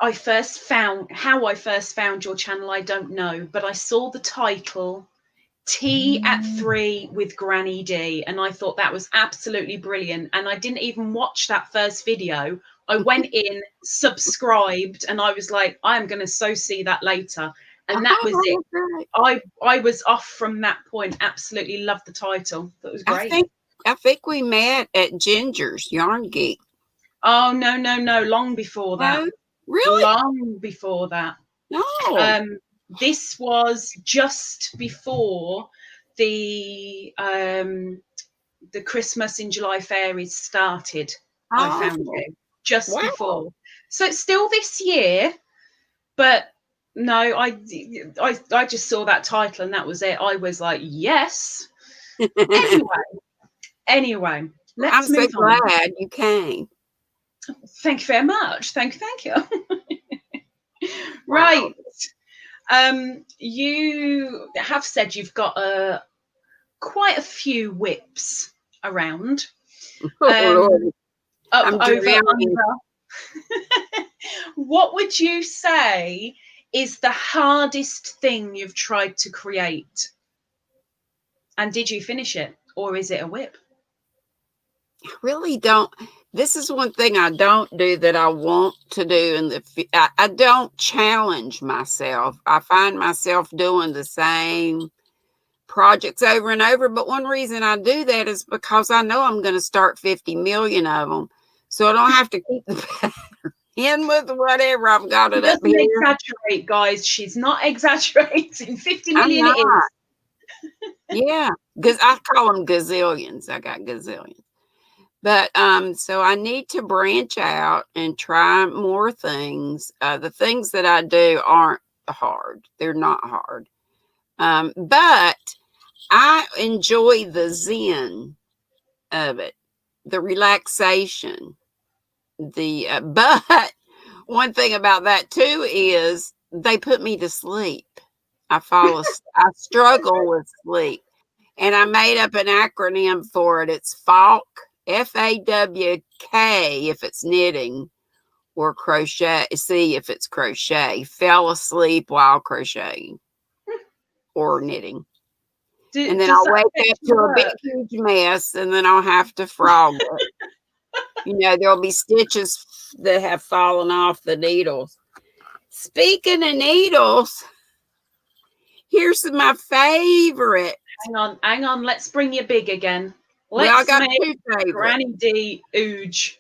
I first found your channel, I don't know, but I saw the title Tea at 3 with GrannyDee, and I thought that was absolutely brilliant. And I didn't even watch that first video. I went in, subscribed, and I was like, I'm going to see that later. And that was it. I was off from that point. Absolutely loved the title. That was great. I think we met at Ginger's Yarn Geek. Oh, no. Long before that. Oh, really? Long before that. No. This was just before the Christmas in July fairies started. I found you just before. So it's still this year, but no, I just saw that title and that was it. I was like, yes. Anyway, let's move on. I'm so glad you came. Thank you very much. Thank you. Right. You have said you've got quite a few whips around. Over. What would you say is the hardest thing you've tried to create? And did you finish it, or is it a whip? I really don't. This is one thing I don't do that I want to do. I don't challenge myself. I find myself doing the same projects over and over. But one reason I do that is because I know I'm going to start 50 million of them. So I don't have to keep the pattern in with whatever I've got it up here. Doesn't exaggerate, guys. She's not exaggerating. 50 million it is. Yeah, because I call them gazillions. I got gazillions. But so I need to branch out and try more things. The things that I do aren't hard. They're not hard. But I enjoy the zen of it, the relaxation. But one thing about that too is they put me to sleep. I struggle with sleep. And I made up an acronym for it. It's FAWK. FAWK if it's knitting, or crochet. See if it's crochet. Fell asleep while crocheting or knitting. And then I'll wake up to a big huge mess, and then I'll have to frog it. There'll be stitches that have fallen off the needles. Speaking of needles, here's my favorite. Hang on. Let's bring you big again. I got two favorites. GrannyDee ooge.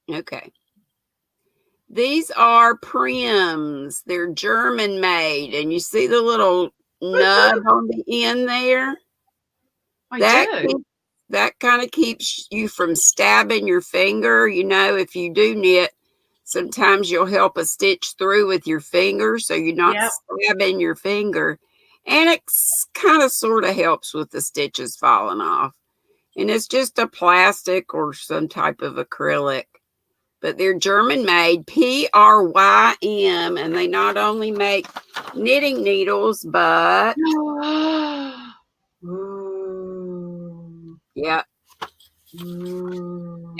Okay. These are Prims. They're German made. And you see the little nub on the end there? That kind of keeps you from stabbing your finger. You know, if you do knit, sometimes you'll help a stitch through with your finger so you're not stabbing your finger. And it kind of sort of helps with the stitches falling off. And it's just a plastic or some type of acrylic. But they're German made, PRYM, and they not only make knitting needles, but yeah.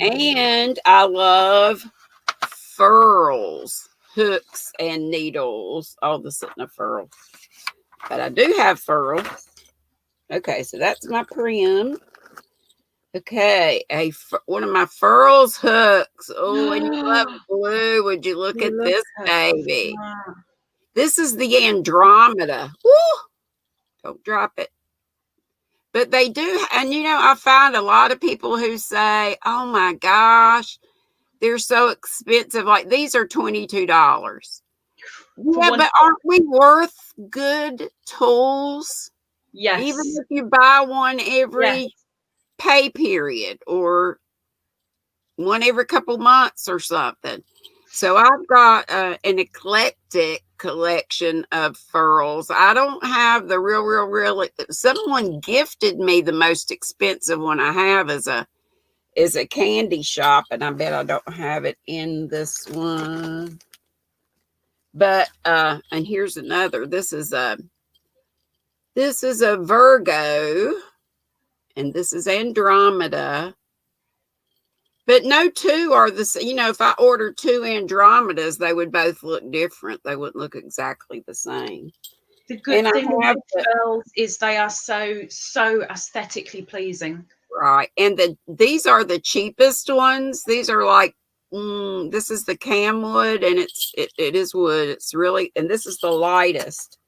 And I love furls, hooks, and needles. All this isn't a furl, but I do have furl. Okay, so that's my Prim. Okay, one of my furls hooks. Oh, and you love blue. Would you look at this baby? This is the Andromeda. Woo! Don't drop it. But they do, and you know, I find a lot of people who say, oh my gosh, they're so expensive. Like these are $22. Yeah, but aren't we worth good tools? Yes. Even if you buy one every pay period or one every couple months or something. So I've got an eclectic collection of furls. I don't have the real. Someone gifted me the most expensive one I have is a candy shop, and I bet I don't have it in this one. But and here's another. This is a Virgo, and this is Andromeda. But no two are the same. You know, if I ordered two Andromedas, they would both look different. They wouldn't look exactly the same. The good thing with furls is they are so aesthetically pleasing. Right. And these are the cheapest ones. These are like, this is the camwood, and it is wood. It's really, and this is the lightest.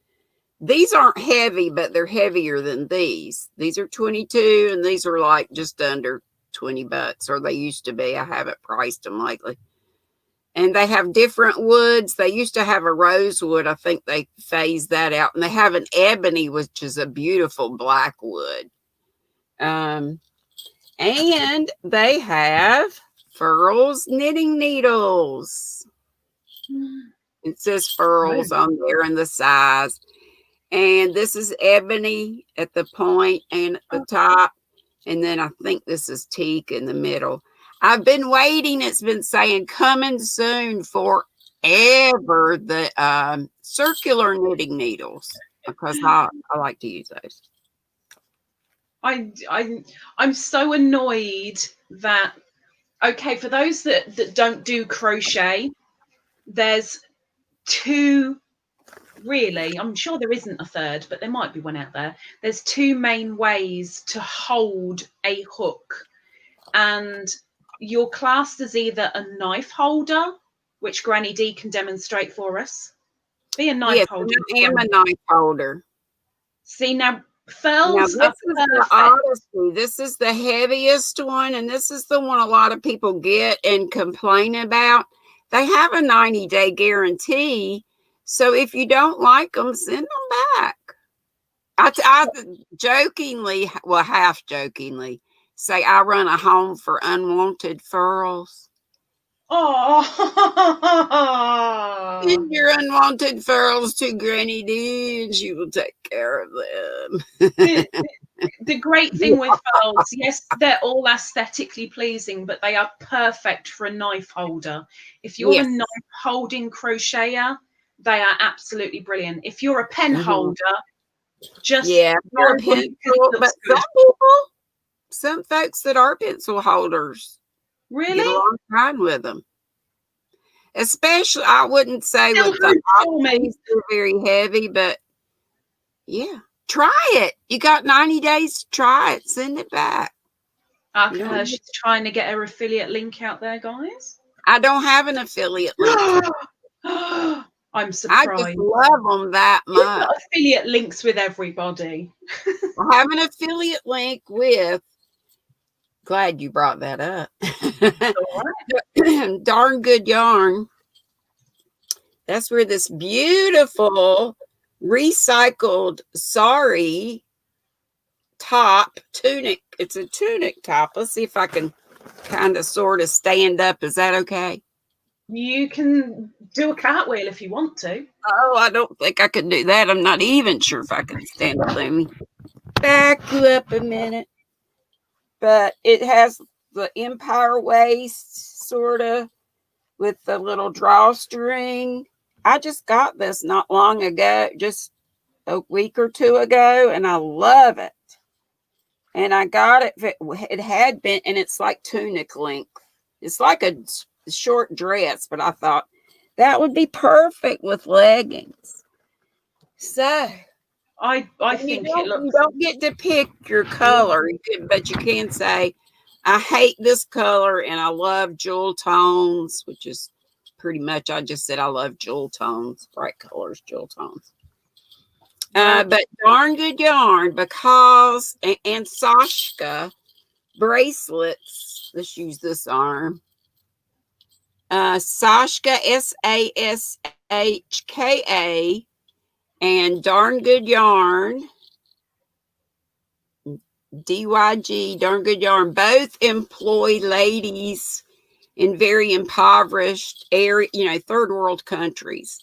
These aren't heavy, but they're heavier than these. These are 22, and these are like just under $20, or they used to be. I haven't priced them lately. And they have different woods. They used to have a rosewood. I think they phased that out. And they have an ebony, which is a beautiful black wood. And they have Furl's knitting needles. It says Furl's on there and the size. And this is ebony at the point and at the top. And then I think this is teak in the middle. I've been waiting. It's been saying coming soon forever, the circular knitting needles, because I like to use those. I'm so annoyed that, okay, for those that don't do crochet, there's two. Really, I'm sure there isn't a third, but there might be one out there. There's two main ways to hold a hook, and you're classed as either a knife holder, which GrannyDee can demonstrate for us. Be a knife holder. I am a knife holder. See, now furls are perfect. This is the heaviest one, and this is the one a lot of people get and complain about. They have a 90-day guarantee. So if you don't like them, send them back. I jokingly, well, half jokingly, say I run a home for unwanted furls. Oh, send your unwanted furls to GrannyDee, and she will take care of them. The great thing with furls, yes, they're all aesthetically pleasing, but they are perfect for a knife holder. If you're a knife holding crocheter, they are absolutely brilliant. If you're a pen holder, just but some folks that are pencil holders really get a long time with them. Especially, I wouldn't say with the hobbies, they're very heavy, but yeah, try it. You got 90 days to try it. Send it back. She's trying to get her affiliate link out there, guys. I don't have an affiliate link. I'm surprised. I just love them that much. You've got affiliate links with everybody. I have an affiliate link with. Glad you brought that up. Darn good yarn. That's where this beautiful recycled sari top tunic. It's a tunic top. Let's see if I can kind of sort of stand up. Is that okay? You can do a cartwheel if you want to. Oh, I don't think I could do that. I'm not even sure if I can stand up. Let me back you up a minute. But it has the empire waist, sort of, with the little drawstring. I just got this not long ago, just a week or two ago, and I love it. And I got it. It had been, and it's like tunic length. It's like a short dress, but I thought that would be perfect with leggings. So I think it looks. you don't get to pick your color, but you can say, I hate this color and I love jewel tones, which is pretty much, I just said I love jewel tones, bright colors, jewel tones. But darn good yarn, because, and Sashka bracelets, let's use this arm. Sashka, Sashka, and darn good yarn, DYG, darn good yarn, both employ ladies in very impoverished area, third world countries.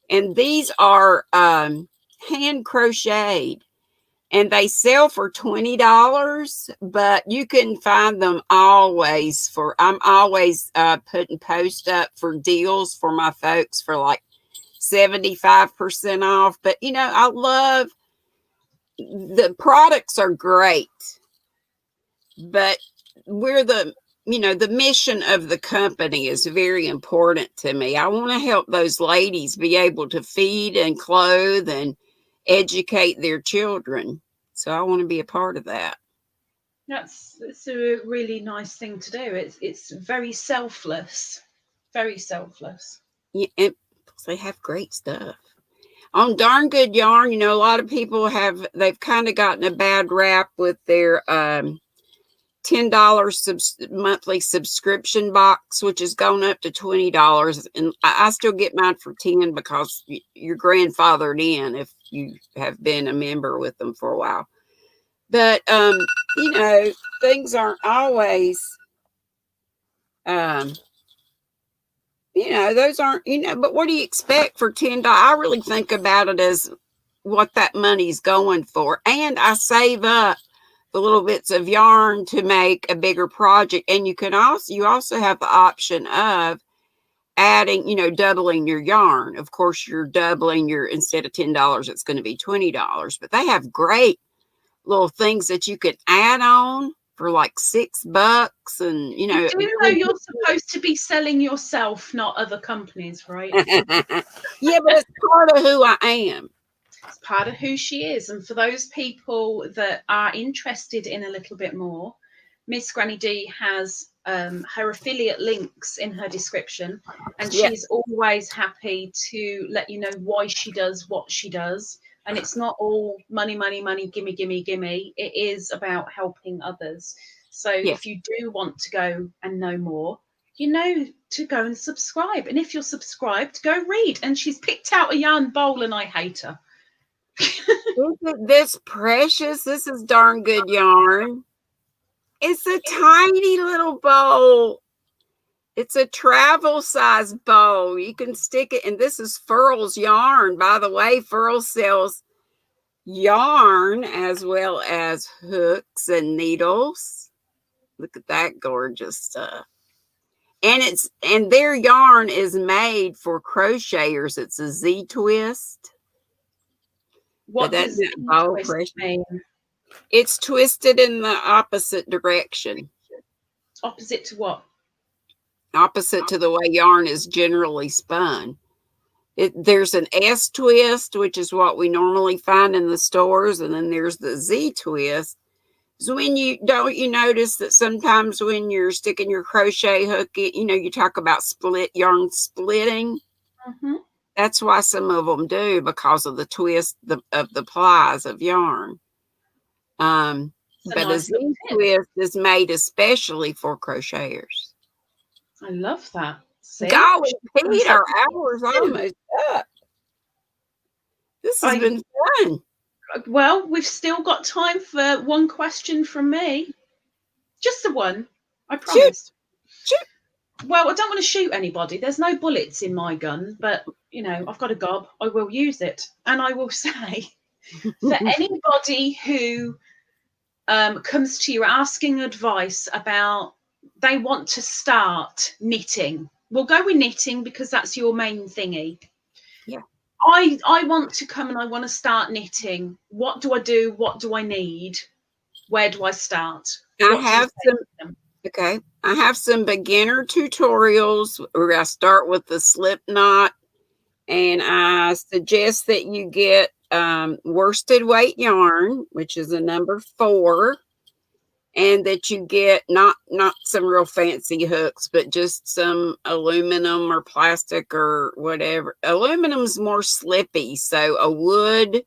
And these are hand crocheted, and they sell for $20, but you can find them always I'm always putting post up for deals for my folks for like 75% off. But I love the products are great, but the mission of the company is very important to me. I want to help those ladies be able to feed and clothe and educate their children. So I want to be a part of that. It's a really nice thing to do. It's very selfless. Very selfless. Yeah, and they have great stuff. On Darn Good Yarn, a lot of people they've kind of gotten a bad rap with their $10 monthly subscription box, which has gone up to $20. And I still get mine for $10 because you're grandfathered in if you have been a member with them for a while. But, things aren't always, those aren't, but what do you expect for $10? I really think about it as what that money's going for. And I save up the little bits of yarn to make a bigger project. And you also have the option of adding, doubling your yarn. Of course, you're doubling instead of $10, it's going to be $20. But they have great little things that you can add on for like $6. And you do know you're supposed to be selling yourself, not other companies, right? Yeah, but it's part of who I am. It's part of who she is. And for those people that are interested in a little bit more, Miss GrannyDee has her affiliate links in her description, and she's always happy to let you know why she does what she does. And it's not all money, money, money, gimme, gimme, gimme. It is about helping others. So if you do want to go and know more, to go and subscribe. And if you're subscribed, go read. And she's picked out a yarn bowl, and I hate her. Isn't this precious? This is darn good yarn. It's a tiny little bowl. It's a travel size bowl. You can stick it, and this is Purl's yarn. By the way, Purl sells yarn as well as hooks and needles. Look at that gorgeous stuff. And their yarn is made for crocheters. It's a Z twist. What does Z twist mean? It's twisted in the opposite direction. Opposite to what? Opposite to the way yarn is generally spun. There's an S twist, which is what we normally find in the stores, and then there's the Z twist. So when you notice that sometimes when you're sticking your crochet hook, you talk about yarn splitting. Mm-hmm. That's why some of them do, because of the twist of the plies of yarn. But a Z twist is made especially for crocheters. I love that. See? Golly, Pete, our hour's almost up. This has been fun. Well, we've still got time for one question from me. Just the one, I promise. Shoot. Well, I don't want to shoot anybody. There's no bullets in my gun, but, you know, I've got a gob. I will use it. And I will say, for anybody who comes to you asking advice about they want to start knitting, we'll go with knitting because that's your main thingy. Yeah. I want to come and I want to start knitting. What do I do? What do I need? Where do I start? I have some beginner tutorials where I start with the slip knot, and I suggest that you get worsted weight yarn, which is a number 4, and that you get not some real fancy hooks, but just some aluminum or plastic or whatever. Aluminum's more slippy, so a wood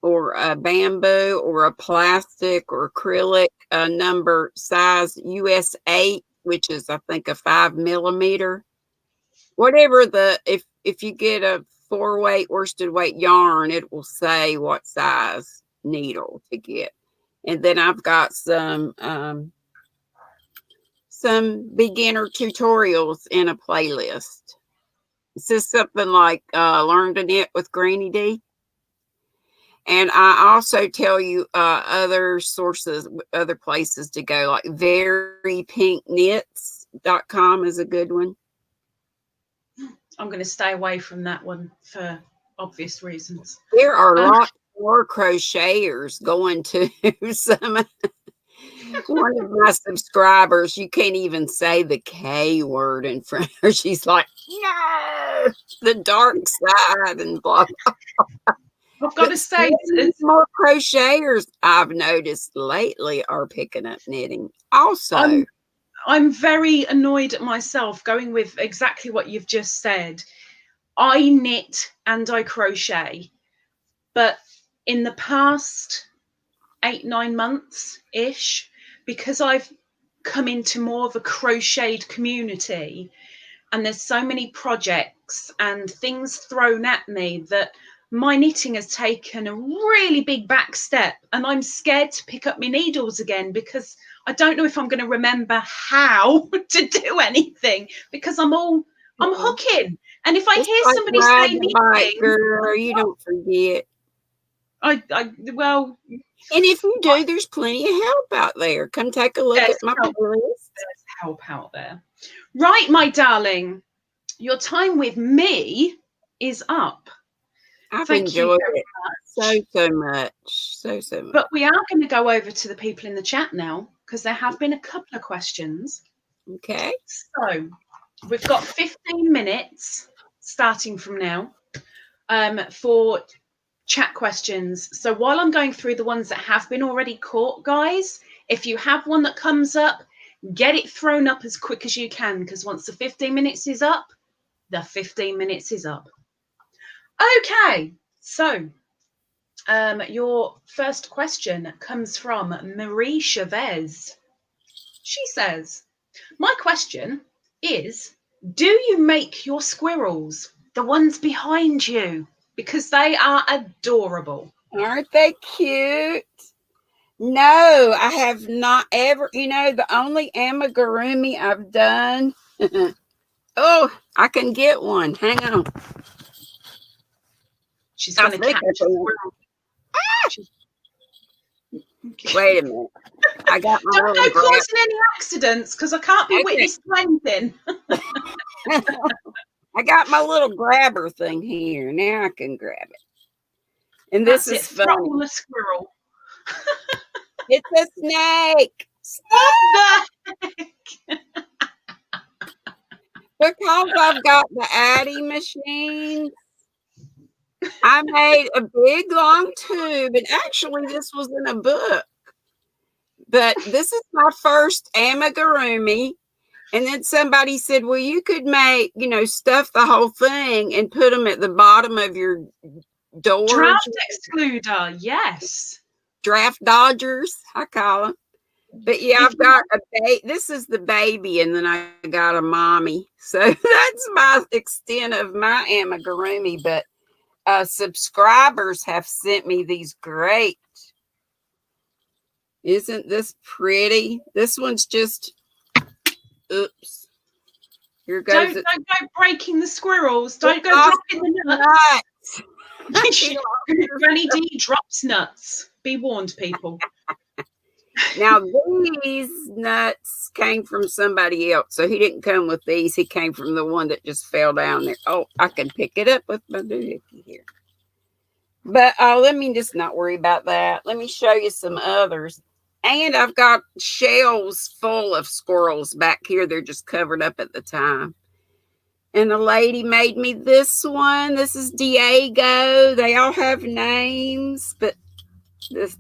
or a bamboo or a plastic or acrylic number size US 8, which is I think a 5 millimeter. Whatever if you get a 4-weight worsted weight yarn, it will say what size needle to get. And then I've got some beginner tutorials in a playlist. This is something like Learn to Knit with GrannyDee. And I also tell you other sources, other places to go, like verypinkknits.com is a good one. I'm going to stay away from that one for obvious reasons. There are lots more crocheters going to some. One of my subscribers, you can't even say the K word in front of her. She's like, no, the dark side and blah, blah, blah. I've got to say, more crocheters I've noticed lately are picking up knitting. Also, I'm very annoyed at myself going with exactly what you've just said. I knit and I crochet, but in the past 8-9 months-ish, because I've come into more of a crocheted community and there's so many projects and things thrown at me that my knitting has taken a really big back step, and I'm scared to pick up my needles again because I don't know if I'm going to remember how to do anything because I'm hooking. And if I hear somebody say knitting, girl, you don't forget. Well, and if you do, there's plenty of help out there. Come take a look at my playlist. There's help out there. Right, my darling, your time with me is up. I've enjoyed it so much. So much. But we are going to go over to the people in the chat now because there have been a couple of questions. Okay. So we've got 15 minutes starting from now for chat questions. So while I'm going through the ones that have been already caught, guys, if you have one that comes up, get it thrown up as quick as you can because once the 15 minutes is up, the 15 minutes is up. Okay, so your first question comes from Marie Chavez. She says, my question is, do you make your squirrels, the ones behind you, because they are adorable? Aren't they cute? No, I have not ever. You know, the only amigurumi I've done. Oh, I can get one. Hang on. She's going to catch a squirrel. Wait a minute. I got my Don't go causing any accidents because I can't be witness to anything. I got my little grabber thing here. Now I can grab it. And this is funny. Throttle a squirrel. It's a snake. Because I've got the Addy machine, I made a big long tube, and actually this was in a book. But this is my first amigurumi. And then somebody said, well, you could make, stuff the whole thing and put them at the bottom of your door. Draft excluder, yes. Draft dodgers, I call them. But yeah, I've got this is the baby, and then I got a mommy. So that's my extent of my amigurumi. But subscribers have sent me these great. Isn't this pretty? This one's just, oops. Here goes Don't go breaking the squirrels. Don't go Lost dropping the nuts. nuts. GrannyDee drops nuts. Be warned, people. Now, these nuts came from somebody else. So he didn't come with these. He came from the one that just fell down there. Oh, I can pick it up with my doohickey here. But let me just not worry about that. Let me show you some others. And I've got shelves full of squirrels back here. They're just covered up at the time. And a lady made me this one. This is Diego. They all have names, but this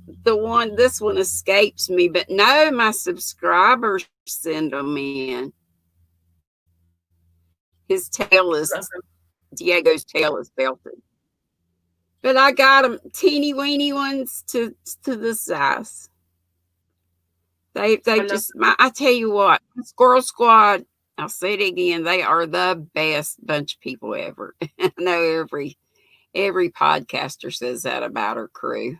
one escapes me. But no, my Subscribers send them in. Diego's tail is belted. But I got them teeny weeny ones to the size. They just, I tell you what, Squirrel Squad, I'll say it again, they are the best bunch of people ever. I know every podcaster says that about her crew.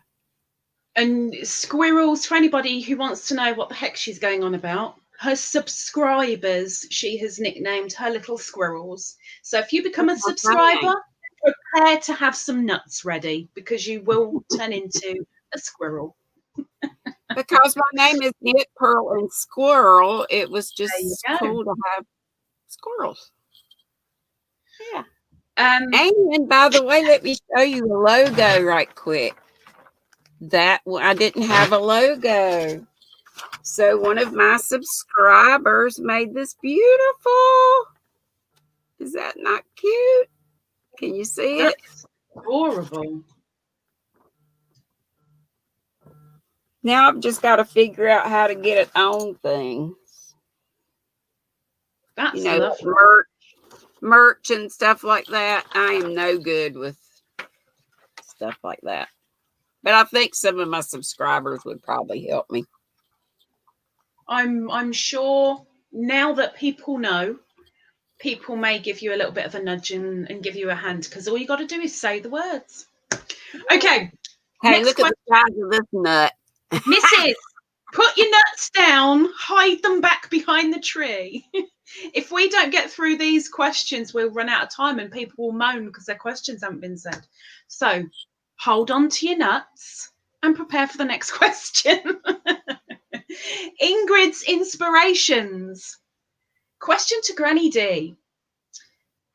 And squirrels, for anybody who wants to know what the heck she's going on about, her subscribers, she has nicknamed her little squirrels. So if you become a subscriber, prepare to have some nuts ready, because you will turn into a squirrel. Because my name is Knit, Purl, and Squirrel, it was just cool to have squirrels. Yeah. And by the way, let me show you a logo right quick. That I didn't have a logo. So one of my subscribers made this beautiful. Is that not cute? Can you see it? Adorable. Now I've just got to figure out how to get it on things. That's merch and stuff like that. I am no good with stuff like that. But I think some of my subscribers would probably help me. I'm sure now that people know, people may give you a little bit of a nudge and give you a hand, because all you got to do is say the words. Okay. Hey, look at the size of this nut. Mrs., put your nuts down, hide them back behind the tree. If we don't get through these questions, we'll run out of time and people will moan because their questions haven't been said. So hold on to your nuts and prepare for the next question. Ingrid's inspirations. Question to GrannyDee.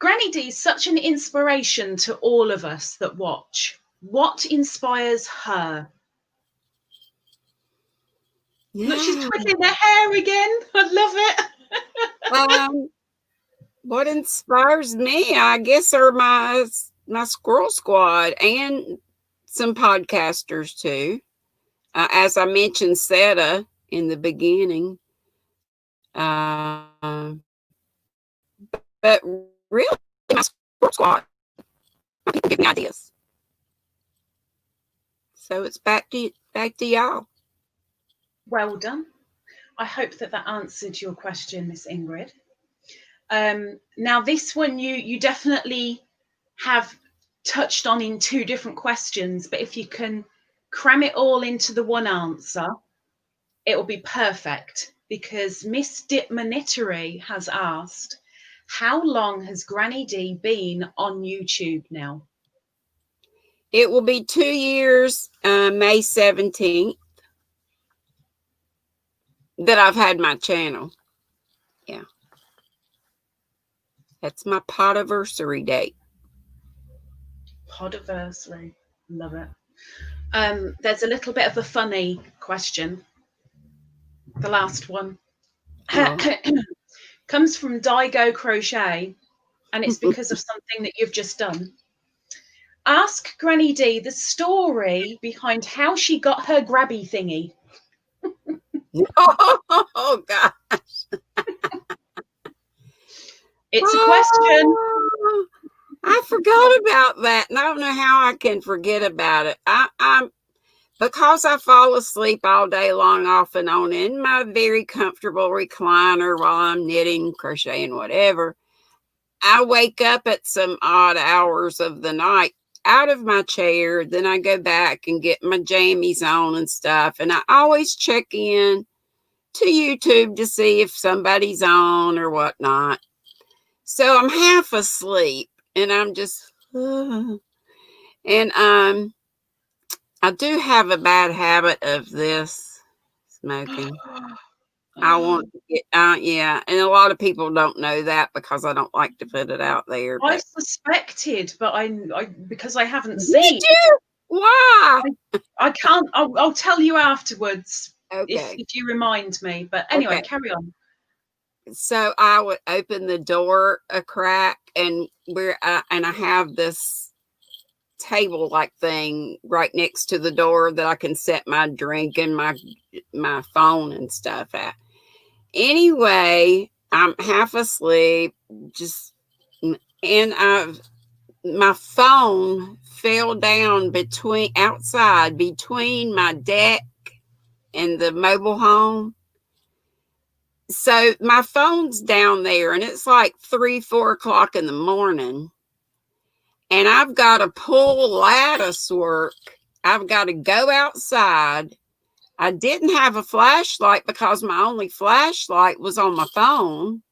GrannyDee is such an inspiration to all of us that watch. What inspires her? Yeah. Look, she's twiddling her hair again. I love it. What inspires me, I guess, are my Squirrel Squad and some podcasters too. As I mentioned, Seta in the beginning. But really, my Squirrel Squad, people give me ideas. So it's back to y'all. Well done. I hope that answered your question, Miss Ingrid. Now, this one you definitely have touched on in two different questions, but if you can cram it all into the one answer, it will be perfect, because Miss Dipmanittery has asked, how long has GrannyDee been on YouTube now? It will be 2 years, May 17th, that I've had my channel. Yeah. That's my podiversary date. Podiversary. Love it. There's a little bit of a funny question. The last one. Comes from Diego Crochet, and it's because of something that you've just done. Ask GrannyDee the story behind how she got her grabby thingy. Oh gosh. It's a question. I forgot about that, and I don't know how I can forget about it. because I fall asleep all day long off and on in my very comfortable recliner while I'm knitting, crocheting, whatever, I wake up at some odd hours of the night out of my chair. Then I go back and get my jammies on and stuff. And I always check in to YouTube to see if somebody's on or whatnot. So I'm half asleep and I'm just, and I do have a bad habit of this smoking. I want to get, yeah, and a lot of people don't know that because I don't like to put it out there. I But suspected, but I because I haven't did seen. you? Why? I can't. I'll tell you afterwards Okay. if you remind me. But anyway, Okay. carry on. So I would open the door a crack, and I have this table like thing right next to the door that I can set my drink and my phone and stuff at. Anyway, I'm half asleep, and my phone fell down outside between my deck and the mobile home. So my phone's down there, and it's like 3-4 o'clock in the morning, and I've got to pull lattice work. I've got to go outside. I didn't have a flashlight because my only flashlight was on my phone.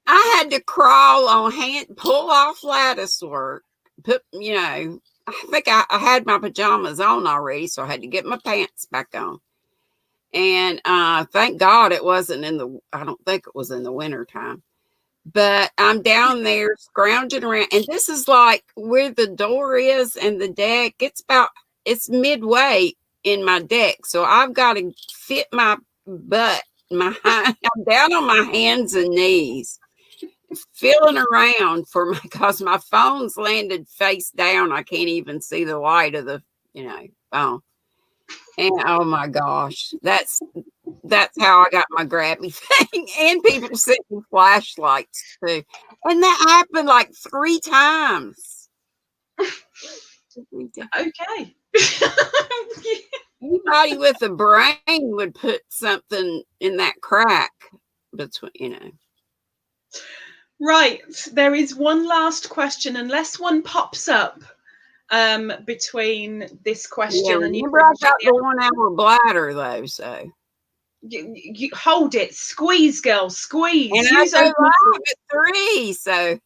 I had to crawl on hand, pull off lattice work, I think I had my pajamas on already, so I had to get my pants back on. And thank God it wasn't I don't think it was in the wintertime. But I'm down there scrounging around, and this is like where the door is and the deck. It's midway in my deck, so I've got to fit my butt. I'm down on my hands and knees, feeling around because my phone's landed face down. I can't even see the light of the phone. And oh my gosh, that's how I got my grabby thing. And people sent me flashlights too. And that happened like 3 times. Okay. Anybody with a brain would put something in that crack between. Right. There is one last question, unless one pops up between this question and you. Remember, I got the 1 hour bladder though, so. You hold it, squeeze, girl, squeeze. And Use I go live at 3, so.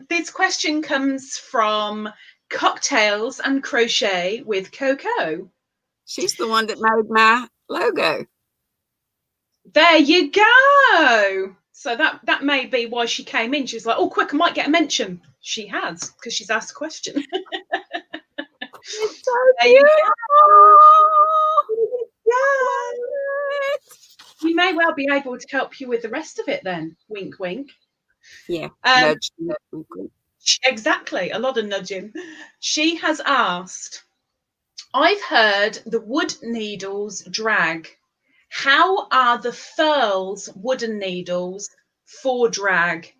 This question comes from Cocktails and Crochet with Coco. She's the one that made my logo. There you go. So that may be why she came in. She was like, oh, quick, I might get a mention. She has, because she's asked a question. It's so beautiful. We may well be able to help you with the rest of it then. Wink, wink. Yeah. Exactly. A lot of nudging. She has asked, I've heard the wood needles drag. How are the furls wooden needles for drag?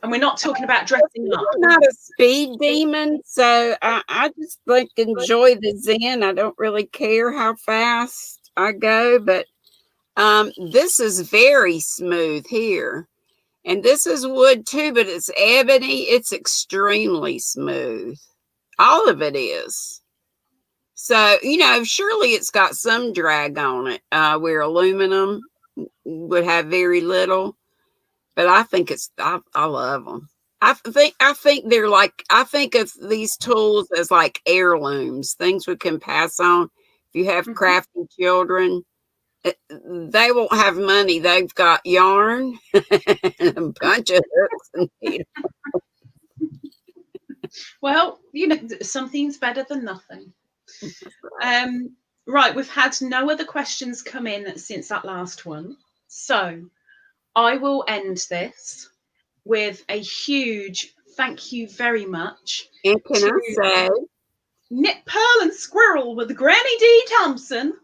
And we're not talking about dressing up. I'm not a speed demon, so I just enjoy the zen. I don't really care how fast I go, but this is very smooth here. And this is wood too, but it's ebony. It's extremely smooth. All of it is. So, surely it's got some drag on it, where aluminum would have very little. But I think I love them. I think they're I think of these tools as like heirlooms, things we can pass on. If you have crafty children, they won't have money. They've got yarn and a bunch of hooks and needles. Well, something's better than nothing. Right, we've had no other questions come in since that last one. So I will end this with a huge thank you very much. And can I say, Knit, Purl and Squirrel with GrannyDee Thompson.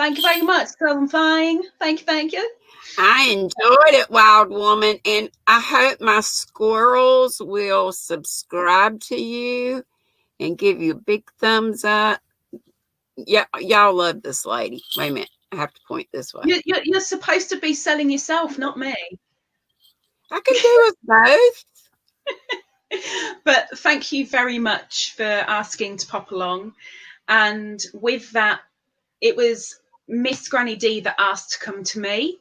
Thank you very much, Flying. Thank you, thank you. I enjoyed it, Wild Woman, and I hope my squirrels will subscribe to you and give you a big thumbs up. Yeah, y'all love this lady. Wait a minute. I have to point this way. You're supposed to be selling yourself, not me. I can do us both. But thank you very much for asking to pop along. And with that, it was Miss GrannyDee that asked to come to me.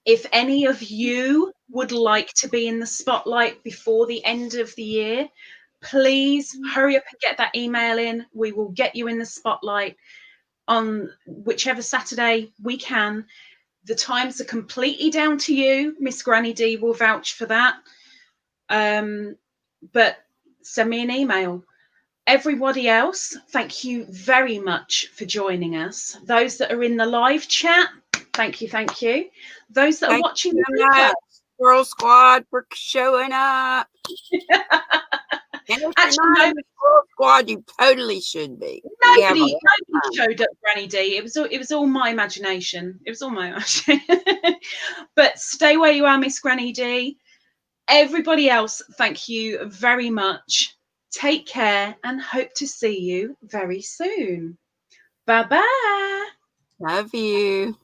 If any of you would like to be in the spotlight before the end of the year, please hurry up and get that email in. We will get you in the spotlight on whichever Saturday we can. The times are completely down to you. Miss GrannyDee will vouch for that. But send me an email. Everybody else, thank you very much for joining us. Those that are in the live chat, thank you, thank you. Those that are watching the replay, Squirrel Squad, for showing up. And if actually, you're not in the Squirrel Squad, you totally should be. Nobody showed up, GrannyDee. It was all my imagination. It was all my imagination. But stay where you are, Miss GrannyDee. Everybody else, thank you very much. Take care and hope to see you very soon. Bye-bye. Love you.